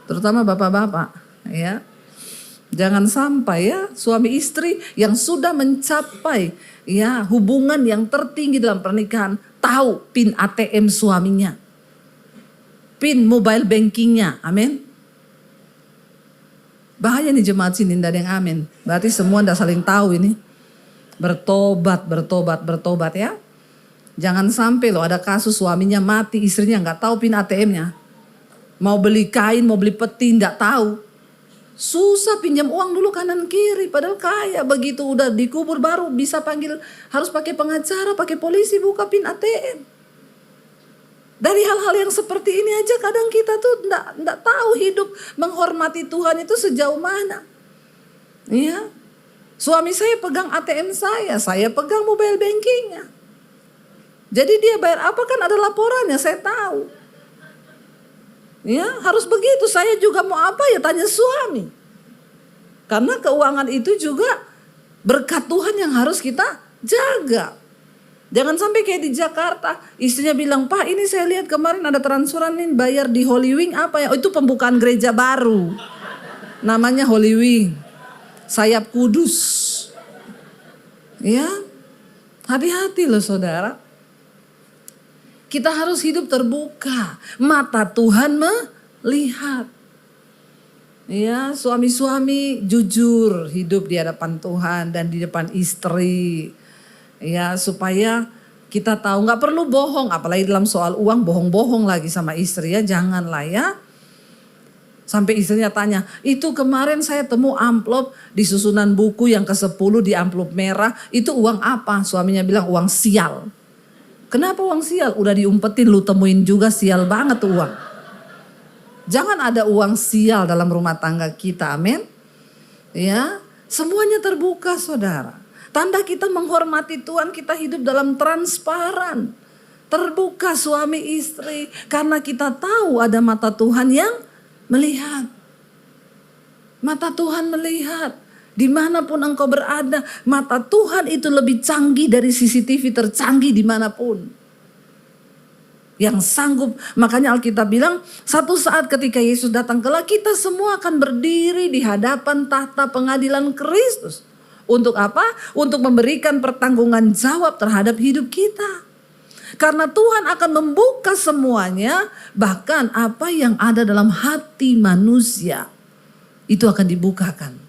Terutama bapak-bapak. Ya. Jangan sampai ya suami istri yang sudah mencapai ya hubungan yang tertinggi dalam pernikahan tahu PIN ATM suaminya. PIN mobile bankingnya. Amin. Bahaya nih jemaat sini nggak ada yang amin. Berarti semua nggak saling tahu ini. Bertobat ya. Jangan sampai loh ada kasus suaminya mati, istrinya nggak tahu PIN ATM-nya. Mau beli kain, mau beli peti, nggak tahu. Susah pinjam uang dulu kanan kiri, padahal kaya. Begitu udah dikubur baru bisa panggil, harus pakai pengacara, pakai polisi buka PIN ATM. Dari hal-hal yang seperti ini aja kadang kita tuh nggak tahu hidup menghormati Tuhan itu sejauh mana. Ya, suami saya pegang ATM saya pegang mobile bankingnya. Jadi dia bayar apa kan ada laporannya, saya tahu. Ya, harus begitu. Saya juga mau apa ya tanya suami. Karena keuangan itu juga berkat Tuhan yang harus kita jaga. Jangan sampai kayak di Jakarta, istrinya bilang, "Pak, ini saya lihat kemarin ada transferan nih bayar di Holy Wing apa ya?" Oh, itu pembukaan gereja baru. Namanya Holy Wing. Sayap Kudus. Ya. Hati-hati loh saudara. Kita harus hidup terbuka. Mata Tuhan melihat. Ya, suami-suami jujur hidup di hadapan Tuhan dan di depan istri. Ya, supaya kita tahu nggak perlu bohong. Apalagi dalam soal uang bohong-bohong lagi sama istri ya. Janganlah ya. Sampai istrinya tanya, "Itu kemarin saya temu amplop di susunan buku yang ke-10 di amplop merah. Itu uang apa?" Suaminya bilang, "Uang sial." Kenapa uang sial? Udah diumpetin lu temuin juga sial banget tuh uang. Jangan ada uang sial dalam rumah tangga kita, amin. Ya, semuanya terbuka saudara. Tanda kita menghormati Tuhan, kita hidup dalam transparan. Terbuka suami istri. Karena kita tahu ada mata Tuhan yang melihat. Mata Tuhan melihat. Dimanapun engkau berada, mata Tuhan itu lebih canggih dari CCTV tercanggih dimanapun. Yang sanggup, makanya Alkitab bilang, satu saat ketika Yesus datang kelak, kita semua akan berdiri di hadapan tahta pengadilan Kristus. Untuk apa? Untuk memberikan pertanggungan jawab terhadap hidup kita. Karena Tuhan akan membuka semuanya, bahkan apa yang ada dalam hati manusia itu akan dibukakan.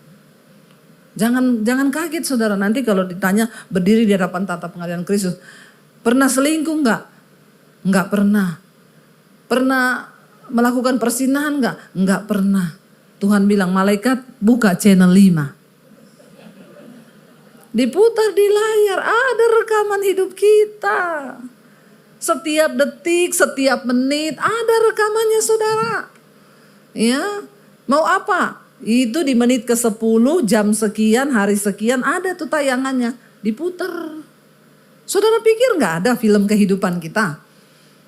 Jangan kaget saudara, nanti kalau ditanya berdiri di hadapan tahta pengadilan Kristus, pernah selingkuh enggak? Enggak pernah. Pernah melakukan perzinahan enggak? Enggak pernah. Tuhan bilang, malaikat buka channel 5. Diputar di layar, ada rekaman hidup kita. Setiap detik, setiap menit ada rekamannya saudara. Ya, mau apa? Itu di menit ke-10, jam sekian, hari sekian ada tuh tayangannya. Diputar. Saudara pikir gak ada film kehidupan kita?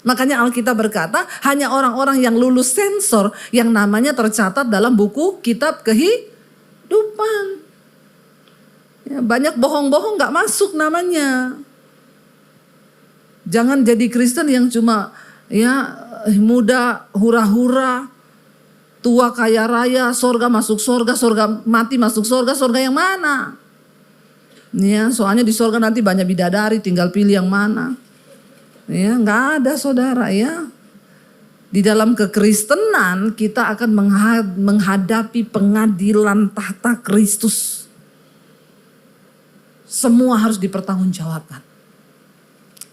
Makanya Alkitab berkata hanya orang-orang yang lulus sensor yang namanya tercatat dalam buku kitab kehidupan. Ya, banyak bohong-bohong gak masuk namanya. Jangan jadi Kristen yang cuma ya muda hura-hura, tua kaya raya, sorga masuk sorga, sorga mati masuk sorga, sorga yang mana? Ya, soalnya di sorga nanti banyak bidadari, tinggal pilih yang mana. Ya, nggak ada saudara ya. Di dalam kekristenan kita akan menghadapi pengadilan tahta Kristus. Semua harus dipertanggungjawabkan.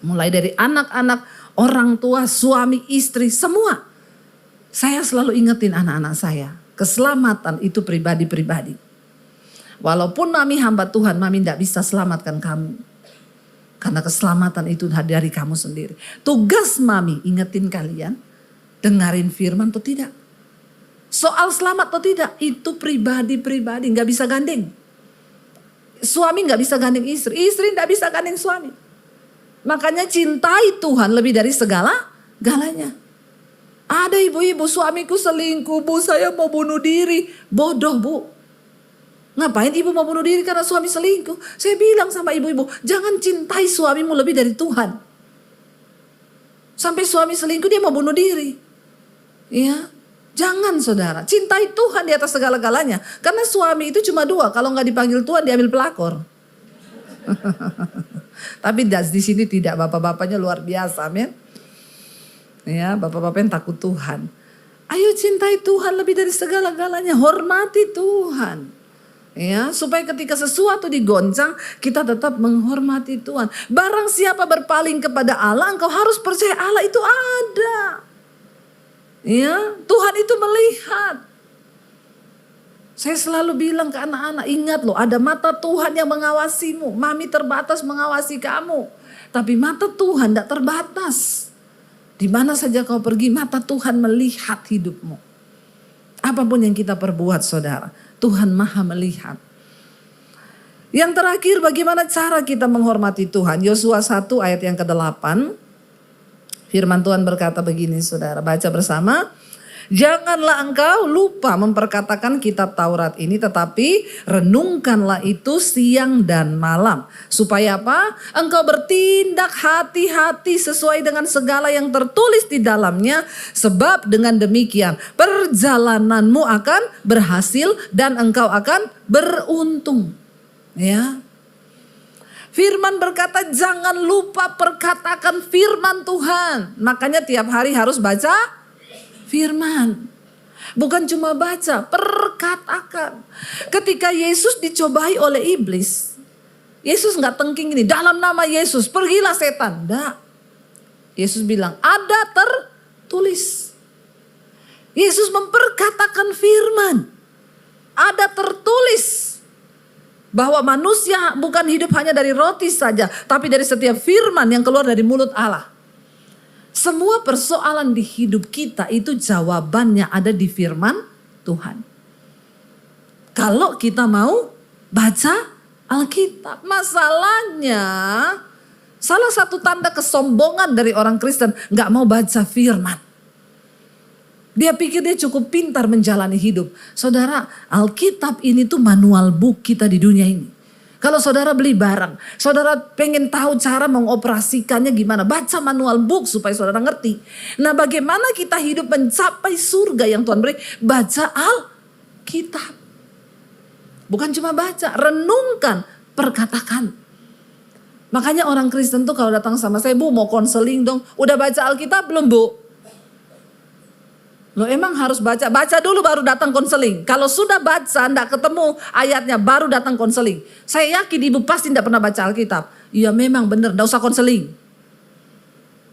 Mulai dari anak-anak, orang tua, suami, istri, semua. Saya selalu ingetin anak-anak saya, keselamatan itu pribadi-pribadi. Walaupun mami hamba Tuhan, mami tidak bisa selamatkan kamu. Karena keselamatan itu dari kamu sendiri. Tugas mami ingetin kalian, dengarin firman atau tidak. Soal selamat atau tidak, itu pribadi-pribadi, gak bisa gandeng. Suami gak bisa gandeng istri, istri gak bisa gandeng suami. Makanya cintai Tuhan lebih dari segala-galanya. Ada ibu-ibu, suamiku selingkuh, bu saya mau bunuh diri. Bodoh bu. Ngapain ibu mau bunuh diri karena suami selingkuh? Saya bilang sama ibu-ibu, jangan cintai suamimu lebih dari Tuhan. Sampai suami selingkuh dia mau bunuh diri. Ya, jangan saudara. Cintai Tuhan di atas segala-galanya. Karena suami itu cuma 2, kalau nggak dipanggil Tuhan diambil pelakor. Tapi di sini tidak, bapak-bapaknya luar biasa, amin. Ya, bapak-bapak yang takut Tuhan. Ayo cintai Tuhan lebih dari segala-galanya, hormati Tuhan. Ya, supaya ketika sesuatu digoncang, kita tetap menghormati Tuhan. Barang siapa berpaling kepada Allah, engkau harus percaya Allah itu ada. Ya, Tuhan itu melihat. Saya selalu bilang ke anak-anak, ingat loh, ada mata Tuhan yang mengawasimu. Mami terbatas mengawasi kamu. Tapi mata Tuhan tidak terbatas. Di mana saja kau pergi, mata Tuhan melihat hidupmu. Apapun yang kita perbuat saudara, Tuhan maha melihat. Yang terakhir, bagaimana cara kita menghormati Tuhan? Yosua 1 ayat yang ke-8. Firman Tuhan berkata begini saudara, baca bersama. Janganlah engkau lupa memperkatakan kitab Taurat ini, tetapi renungkanlah itu siang dan malam. Supaya apa? Engkau bertindak hati-hati sesuai dengan segala yang tertulis di dalamnya. Sebab dengan demikian perjalananmu akan berhasil dan engkau akan beruntung. Ya. Firman berkata jangan lupa perkatakan firman Tuhan. Makanya tiap hari harus baca firman. Bukan cuma baca, perkatakan. Ketika Yesus dicobai oleh iblis, Yesus gak tengking ini, dalam nama Yesus pergilah setan. Enggak. Yesus bilang ada tertulis. Yesus memperkatakan firman. Ada tertulis. Bahwa manusia bukan hidup hanya dari roti saja, tapi dari setiap firman yang keluar dari mulut Allah. Semua persoalan di hidup kita itu jawabannya ada di firman Tuhan. Kalau kita mau baca Alkitab. Masalahnya, salah satu tanda kesombongan dari orang Kristen gak mau baca firman. Dia pikir dia cukup pintar menjalani hidup. Saudara, Alkitab ini tuh manual book kita di dunia ini. Kalau saudara beli barang, saudara pengen tahu cara mengoperasikannya gimana, baca manual book supaya saudara ngerti. Nah, bagaimana kita hidup mencapai surga yang Tuhan beri? Baca Alkitab. Bukan cuma baca, renungkan, perkatakan. Makanya orang Kristen tuh kalau datang sama saya, Bu mau konseling dong. Udah baca Alkitab belum, Bu? Lo emang harus baca dulu baru datang konseling. Kalau sudah baca, enggak ketemu ayatnya, baru datang konseling. Saya yakin ibu pasti enggak pernah baca Alkitab. Iya memang benar, enggak usah konseling.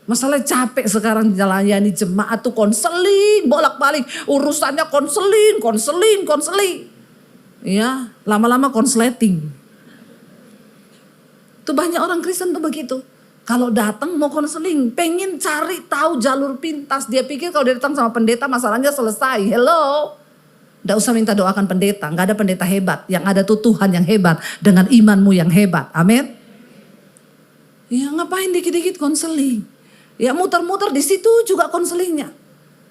Masalah capek sekarang jalan-jalan jemaat tuh konseling, bolak-balik. Urusannya konseling. Ya, lama-lama konsleting. Tuh banyak orang Kristen tuh begitu. Kalau datang mau konseling, pengen cari tahu jalur pintas. Dia pikir kalau dia datang sama pendeta masalahnya selesai. Hello. Nggak usah minta doakan pendeta. Nggak ada pendeta hebat. Yang ada tuh Tuhan yang hebat. Dengan imanmu yang hebat. Amin. Ya ngapain dikit-dikit konseling. Ya muter-muter di situ juga konselingnya.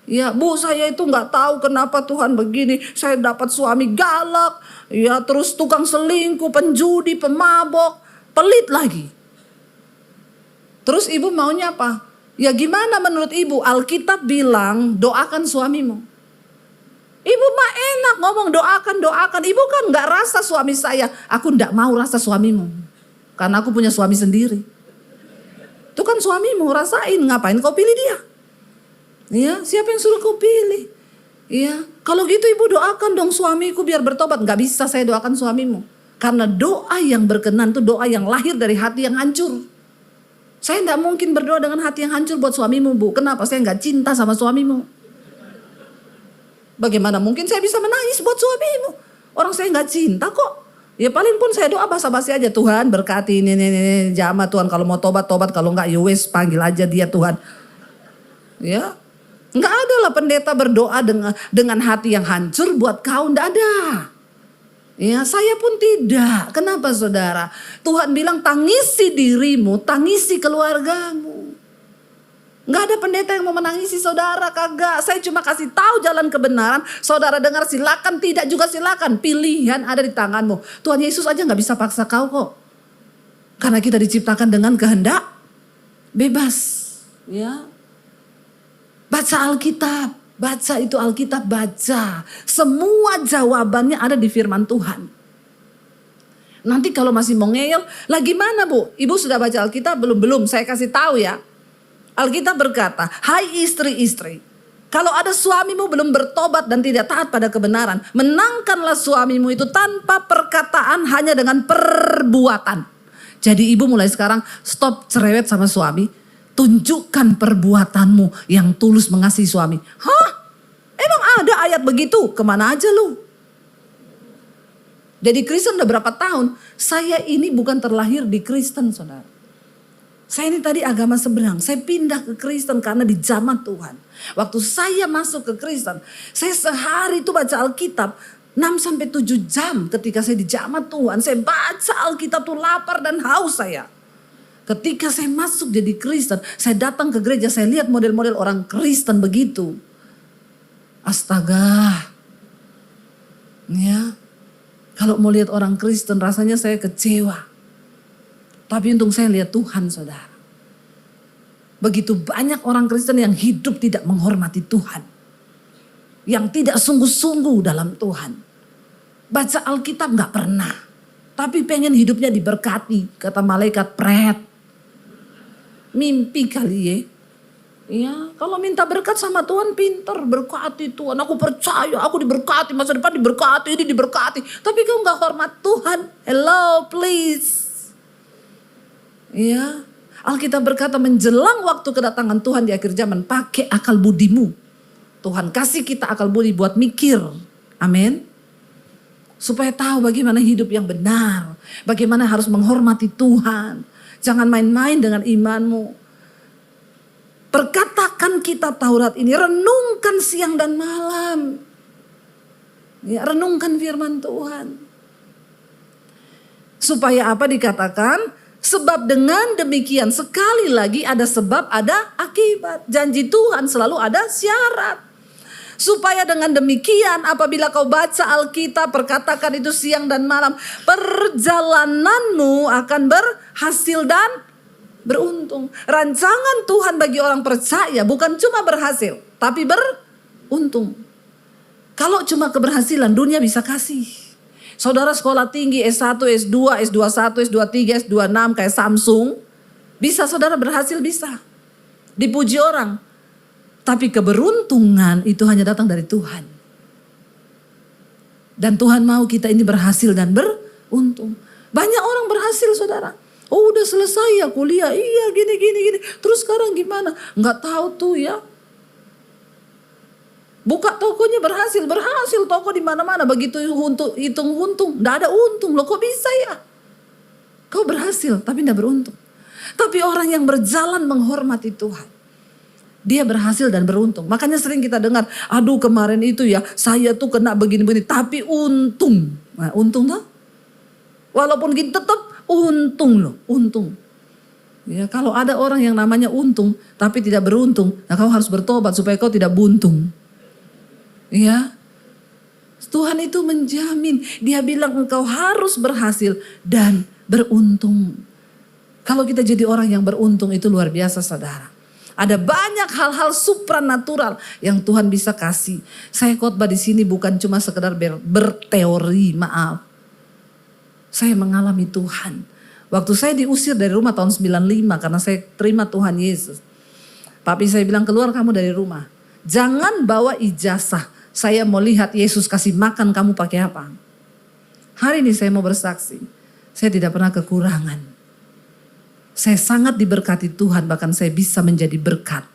Ya Bu, saya itu nggak tahu kenapa Tuhan begini. Saya dapat suami galak. Ya terus tukang selingkuh, penjudi, pemabok. Pelit lagi. Terus ibu maunya apa? Ya gimana menurut ibu? Alkitab bilang doakan suamimu. Ibu mah enak ngomong doakan. Ibu kan gak rasa suami saya. Aku gak mau rasa suamimu. Karena aku punya suami sendiri. Itu kan suamimu, rasain. Ngapain kau pilih dia? Ya, siapa yang suruh kau pilih? Ya, kalau gitu ibu doakan dong suamiku biar bertobat. Gak bisa saya doakan suamimu. Karena doa yang berkenan itu doa yang lahir dari hati yang hancur. Saya tidak mungkin berdoa dengan hati yang hancur buat suamimu, Bu. Kenapa? Saya nggak cinta sama suamimu. Bagaimana mungkin saya bisa menangis buat suamimu? Orang saya nggak cinta kok. Ya paling pun saya doa basa-basi aja. Tuhan berkati ini jamaah Tuhan. Kalau mau tobat. Kalau nggak ya wes panggil aja dia Tuhan. Ya, nggak ada lah pendeta berdoa dengan hati yang hancur buat kau. Nggak ada. Ya saya pun tidak. Kenapa saudara? Tuhan bilang tangisi dirimu, tangisi keluargamu. Gak ada pendeta yang mau menangisi saudara, kagak. Saya cuma kasih tahu jalan kebenaran. Saudara dengar silakan, tidak juga silakan. Pilihan ada di tanganmu. Tuhan Yesus aja gak bisa paksa kau kok. Karena kita diciptakan dengan kehendak bebas. Ya. Baca Alkitab. Baca itu Alkitab, baca. Semua jawabannya ada di firman Tuhan. Nanti kalau masih mau ngeyel, lah gimana Bu? Ibu sudah baca Alkitab? Belum, saya kasih tahu ya. Alkitab berkata, hai istri-istri, kalau ada suamimu belum bertobat dan tidak taat pada kebenaran, menangkanlah suamimu itu tanpa perkataan, hanya dengan perbuatan. Jadi ibu mulai sekarang stop cerewet sama suami. Tunjukkan perbuatanmu yang tulus mengasihi suami. Hah? Emang ada ayat begitu? Kemana aja lu? Jadi Kristen udah berapa tahun? Saya ini bukan terlahir di Kristen, saudara. Saya ini tadi agama seberang. Saya pindah ke Kristen karena di zaman Tuhan. Waktu saya masuk ke Kristen, saya sehari itu baca Alkitab 6-7 jam ketika saya di zaman Tuhan. Saya baca Alkitab tuh lapar dan haus saya. Ketika saya masuk jadi Kristen, saya datang ke gereja, saya lihat model-model orang Kristen begitu. Astaga. Ya. Kalau mau lihat orang Kristen rasanya saya kecewa. Tapi untung saya lihat Tuhan, saudara. Begitu banyak orang Kristen yang hidup tidak menghormati Tuhan. Yang tidak sungguh-sungguh dalam Tuhan. Baca Alkitab gak pernah. Tapi pengen hidupnya diberkati. Kata malaikat pret. Mimpi kali ya. Ya, kalau minta berkat sama Tuhan pinter. Berkati Tuhan, aku percaya, aku diberkati. Masa depan diberkati, ini diberkati. Tapi kau gak hormat Tuhan. Hello, please. Ya, Alkitab berkata menjelang waktu kedatangan Tuhan di akhir zaman. Pakai akal budimu. Tuhan kasih kita akal budi buat mikir. Amin. Supaya tahu bagaimana hidup yang benar. Bagaimana harus menghormati Tuhan. Jangan main-main dengan imanmu. Perkatakan kitab Taurat ini, renungkan siang dan malam. Ya, renungkan firman Tuhan. Supaya apa dikatakan? Sebab dengan demikian, sekali lagi ada sebab, ada akibat. Janji Tuhan selalu ada syarat. Supaya dengan demikian apabila kau baca Alkitab, perkatakan itu siang dan malam, perjalananmu akan berhasil dan beruntung. Rancangan Tuhan bagi orang percaya bukan cuma berhasil, tapi beruntung. Kalau cuma keberhasilan, dunia bisa kasih. Saudara sekolah tinggi S1, S2, S21, S23, S26 kayak Samsung. Bisa saudara berhasil, bisa. Dipuji orang. Tapi keberuntungan itu hanya datang dari Tuhan. Dan Tuhan mau kita ini berhasil dan beruntung. Banyak orang berhasil saudara. Oh udah selesai ya kuliah, iya gini. Terus sekarang gimana? Nggak tahu tuh ya. Buka tokonya berhasil toko di mana-mana. Begitu hitung untung, nggak ada untung loh. Kok bisa ya? Kau berhasil tapi nggak beruntung. Tapi orang yang berjalan menghormati Tuhan, dia berhasil dan beruntung. Makanya sering kita dengar, aduh kemarin itu ya saya tuh kena begini-begini, tapi untung. Nah, untung tuh, walaupun gitu tetap untung loh, untung. Ya, kalau ada orang yang namanya untung tapi tidak beruntung, nah kau harus bertobat supaya kau tidak buntung. Ya, Tuhan itu menjamin. Dia bilang engkau harus berhasil dan beruntung. Kalau kita jadi orang yang beruntung itu luar biasa saudara. Ada banyak hal-hal supranatural yang Tuhan bisa kasih. Saya khotbah di sini bukan cuma sekedar berteori, maaf. Saya mengalami Tuhan. Waktu saya diusir dari rumah tahun 95 karena saya terima Tuhan Yesus. Papi saya bilang keluar kamu dari rumah. Jangan bawa ijazah. Saya mau lihat Yesus kasih makan kamu pakai apa. Hari ini saya mau bersaksi. Saya tidak pernah kekurangan. Saya sangat diberkati Tuhan, bahkan saya bisa menjadi berkat.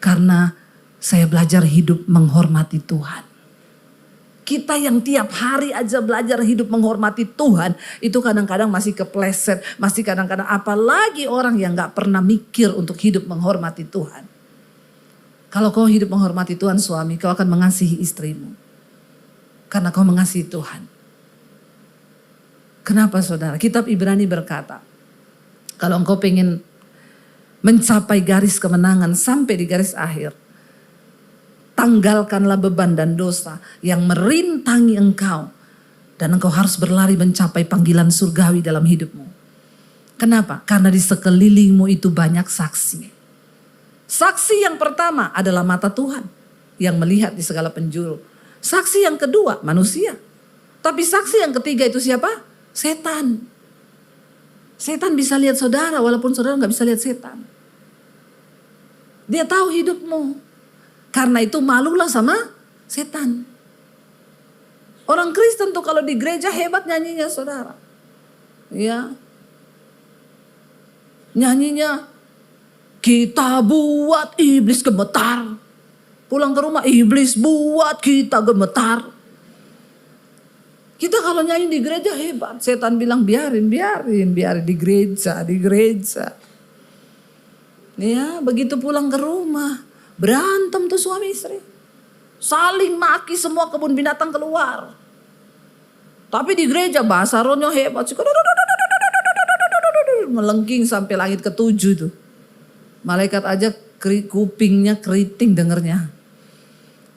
Karena saya belajar hidup menghormati Tuhan. Kita yang tiap hari aja belajar hidup menghormati Tuhan, itu kadang-kadang masih kepleset. Masih kadang-kadang apalagi orang yang gak pernah mikir untuk hidup menghormati Tuhan. Kalau kau hidup menghormati Tuhan suami, kau akan mengasihi istrimu. Karena kau mengasihi Tuhan. Kenapa saudara? Kitab Ibrani berkata, kalau engkau pengen mencapai garis kemenangan sampai di garis akhir, tanggalkanlah beban dan dosa yang merintangi engkau. Dan engkau harus berlari mencapai panggilan surgawi dalam hidupmu. Kenapa? Karena di sekelilingmu itu banyak saksi. Saksi yang pertama adalah mata Tuhan yang melihat di segala penjuru. Saksi yang kedua manusia. Tapi saksi yang ketiga itu siapa? Setan. Setan bisa lihat saudara walaupun saudara gak bisa lihat setan. Dia tahu hidupmu. Karena itu malulah sama setan. Orang Kristen tuh kalau di gereja hebat nyanyinya saudara. Ya. Nyanyinya, kita buat iblis gemetar. Pulang ke rumah iblis buat kita gemetar. Kita kalau nyanyi di gereja hebat. Setan bilang biarin di gereja. Ya, begitu pulang ke rumah berantem tuh suami istri. Saling maki, semua kebun binatang keluar. Tapi di gereja bahasa rohnya hebat. Melengking sampai langit ketujuh tuh. Malaikat aja kupingnya keriting dengernya.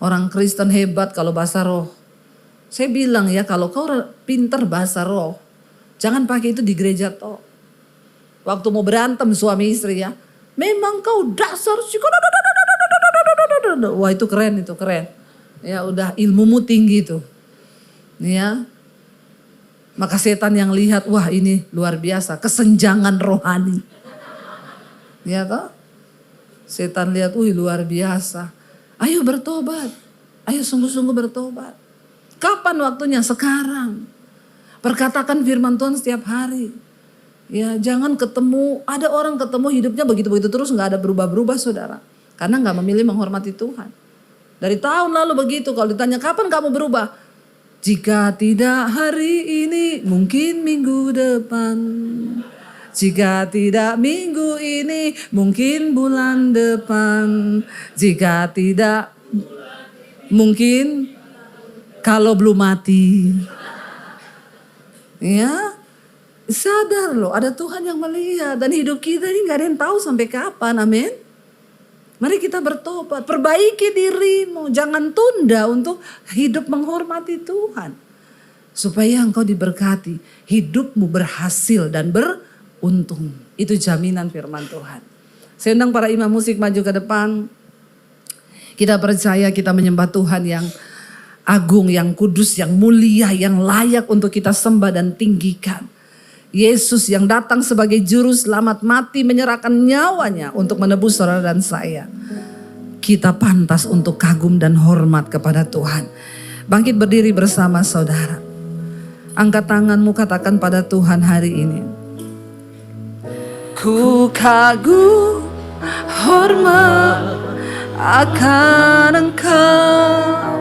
Orang Kristen hebat kalau bahasa roh. Saya bilang ya kalau kau pintar bahasa roh, jangan pakai itu di gereja toh. Waktu mau berantem suami istri ya, memang kau dasar wah itu keren. Ya udah ilmumu tinggi tuh. Ya. Maka setan yang lihat, wah ini luar biasa, kesenjangan rohani. Ya toh? Setan lihat, wih luar biasa. Ayo bertobat. Ayo sungguh-sungguh bertobat. Kapan waktunya? Sekarang. Perkatakan firman Tuhan setiap hari. Ya jangan ketemu, ada orang ketemu hidupnya begitu-begitu terus gak ada berubah-berubah saudara. Karena gak memilih menghormati Tuhan. Dari tahun lalu begitu, kalau ditanya kapan kamu berubah? Jika tidak hari ini, mungkin minggu depan. Jika tidak minggu ini, mungkin bulan depan. Jika tidak, mungkin kalau belum mati. Ya, Sadar loh, ada Tuhan yang melihat. Dan hidup kita ini gak ada yang tahu sampai kapan, amin. Mari kita bertobat, perbaiki dirimu. Jangan tunda untuk hidup menghormati Tuhan. Supaya engkau diberkati, hidupmu berhasil dan beruntung. Itu jaminan firman Tuhan. Saya undang para imam musik maju ke depan. Kita percaya kita menyembah Tuhan yang agung, yang kudus, yang mulia, yang layak untuk kita sembah dan tinggikan. Yesus yang datang sebagai juru selamat, mati menyerahkan nyawanya untuk menebus saudara dan saya. Kita pantas untuk kagum dan hormat kepada Tuhan. Bangkit berdiri bersama saudara. Angkat tanganmu, katakan pada Tuhan hari ini. Ku kagum hormat akan Engkau.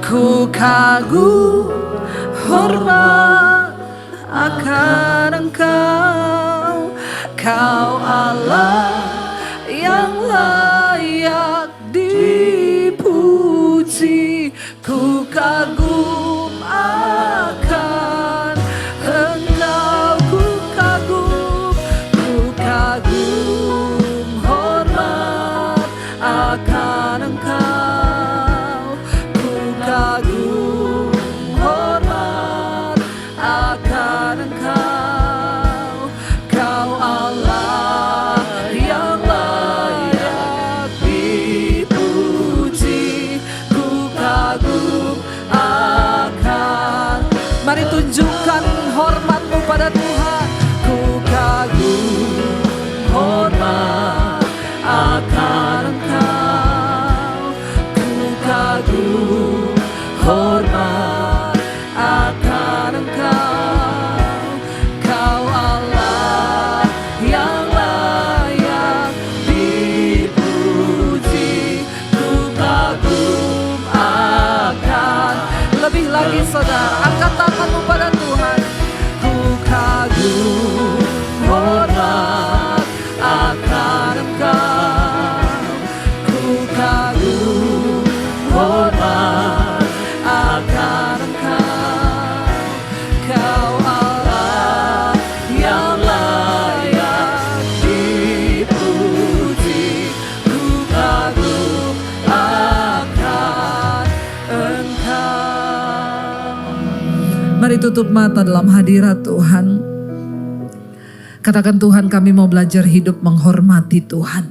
Ku kagum hormat akan Engkau. Kau Allah yang layak dipuji. Ku kagum akan Engkau. Ku kagum hormat akan Engkau. Ku kagum hormat akan Engkau. Kau Allah yang layak dipuji. Ku kagum akan. Mari tunjukkan hormatmu pada Tuhan. Ku kagum hormat akan Engkau. Ku kagum hormat akan Engkau. Kau Allah yang layak dipuji. Ku kagum akan. Lebih lagi saudara, angkat tanganmu pada Tuhan. Ku kagum hormat akan Engkau. Ku kagum hormat akan Engkau. Kau Allah yang layak dipuji. Ku kagum akan Engkau. Mari tutup mata dalam hadirat Tuhan. Katakan, Tuhan, kami mau belajar hidup menghormati Tuhan.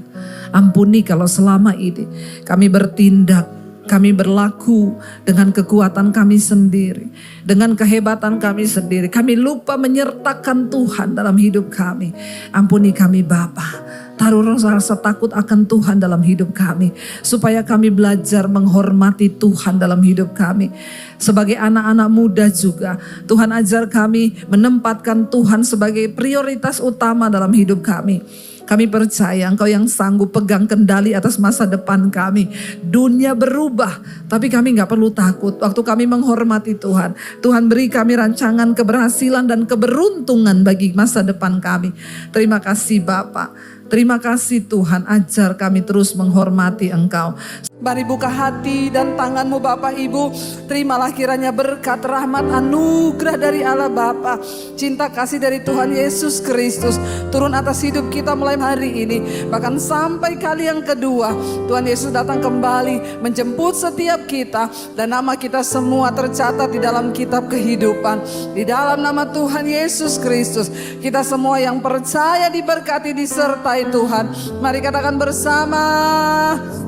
Ampuni kalau selama ini kami bertindak, kami berlaku dengan kekuatan kami sendiri, dengan kehebatan kami sendiri. Kami lupa menyertakan Tuhan dalam hidup kami. Ampuni kami Bapa. Taruh rasa takut akan Tuhan dalam hidup kami. Supaya kami belajar menghormati Tuhan dalam hidup kami. Sebagai anak-anak muda juga, Tuhan ajar kami menempatkan Tuhan sebagai prioritas utama dalam hidup kami. Kami percaya Engkau yang sanggup pegang kendali atas masa depan kami. Dunia berubah, tapi kami gak perlu takut. Waktu kami menghormati Tuhan, Tuhan beri kami rancangan keberhasilan dan keberuntungan bagi masa depan kami. Terima kasih Bapa. Terima kasih Tuhan, ajar kami terus menghormati Engkau. Mari buka hati dan tanganmu Bapak Ibu. Terimalah kiranya berkat, rahmat, anugerah dari Allah Bapa, cinta kasih dari Tuhan Yesus Kristus turun atas hidup kita mulai hari ini. Bahkan sampai kali yang kedua Tuhan Yesus datang kembali menjemput setiap kita. Dan nama kita semua tercatat di dalam kitab kehidupan. Di dalam nama Tuhan Yesus Kristus, kita semua yang percaya diberkati, disertai Tuhan. Mari katakan bersama,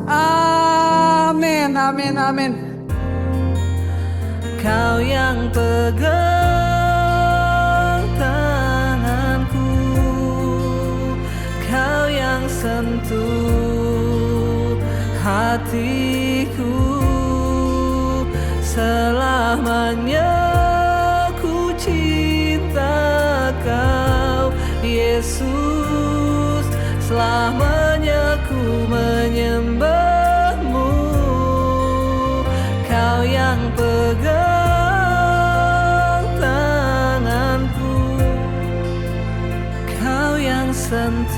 amin, amin, amin. Kau yang pegang tanganku, Kau yang sentuh hatiku. Selamanya ku cinta Kau Yesus. Selamanya ku menyembahmu. Kau yang pegang tanganku, Kau yang sentuh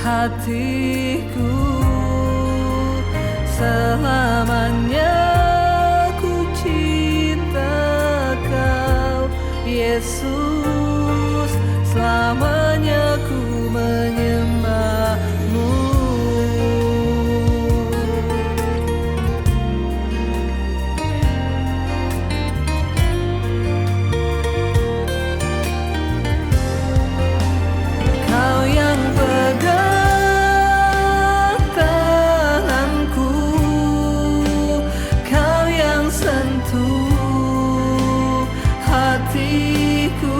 hatiku. Selamanya ku cinta Kau Yesus, selamanya ku menyembah-Mu. Kau yang pegang tanganku, Kau yang sentuh hatiku.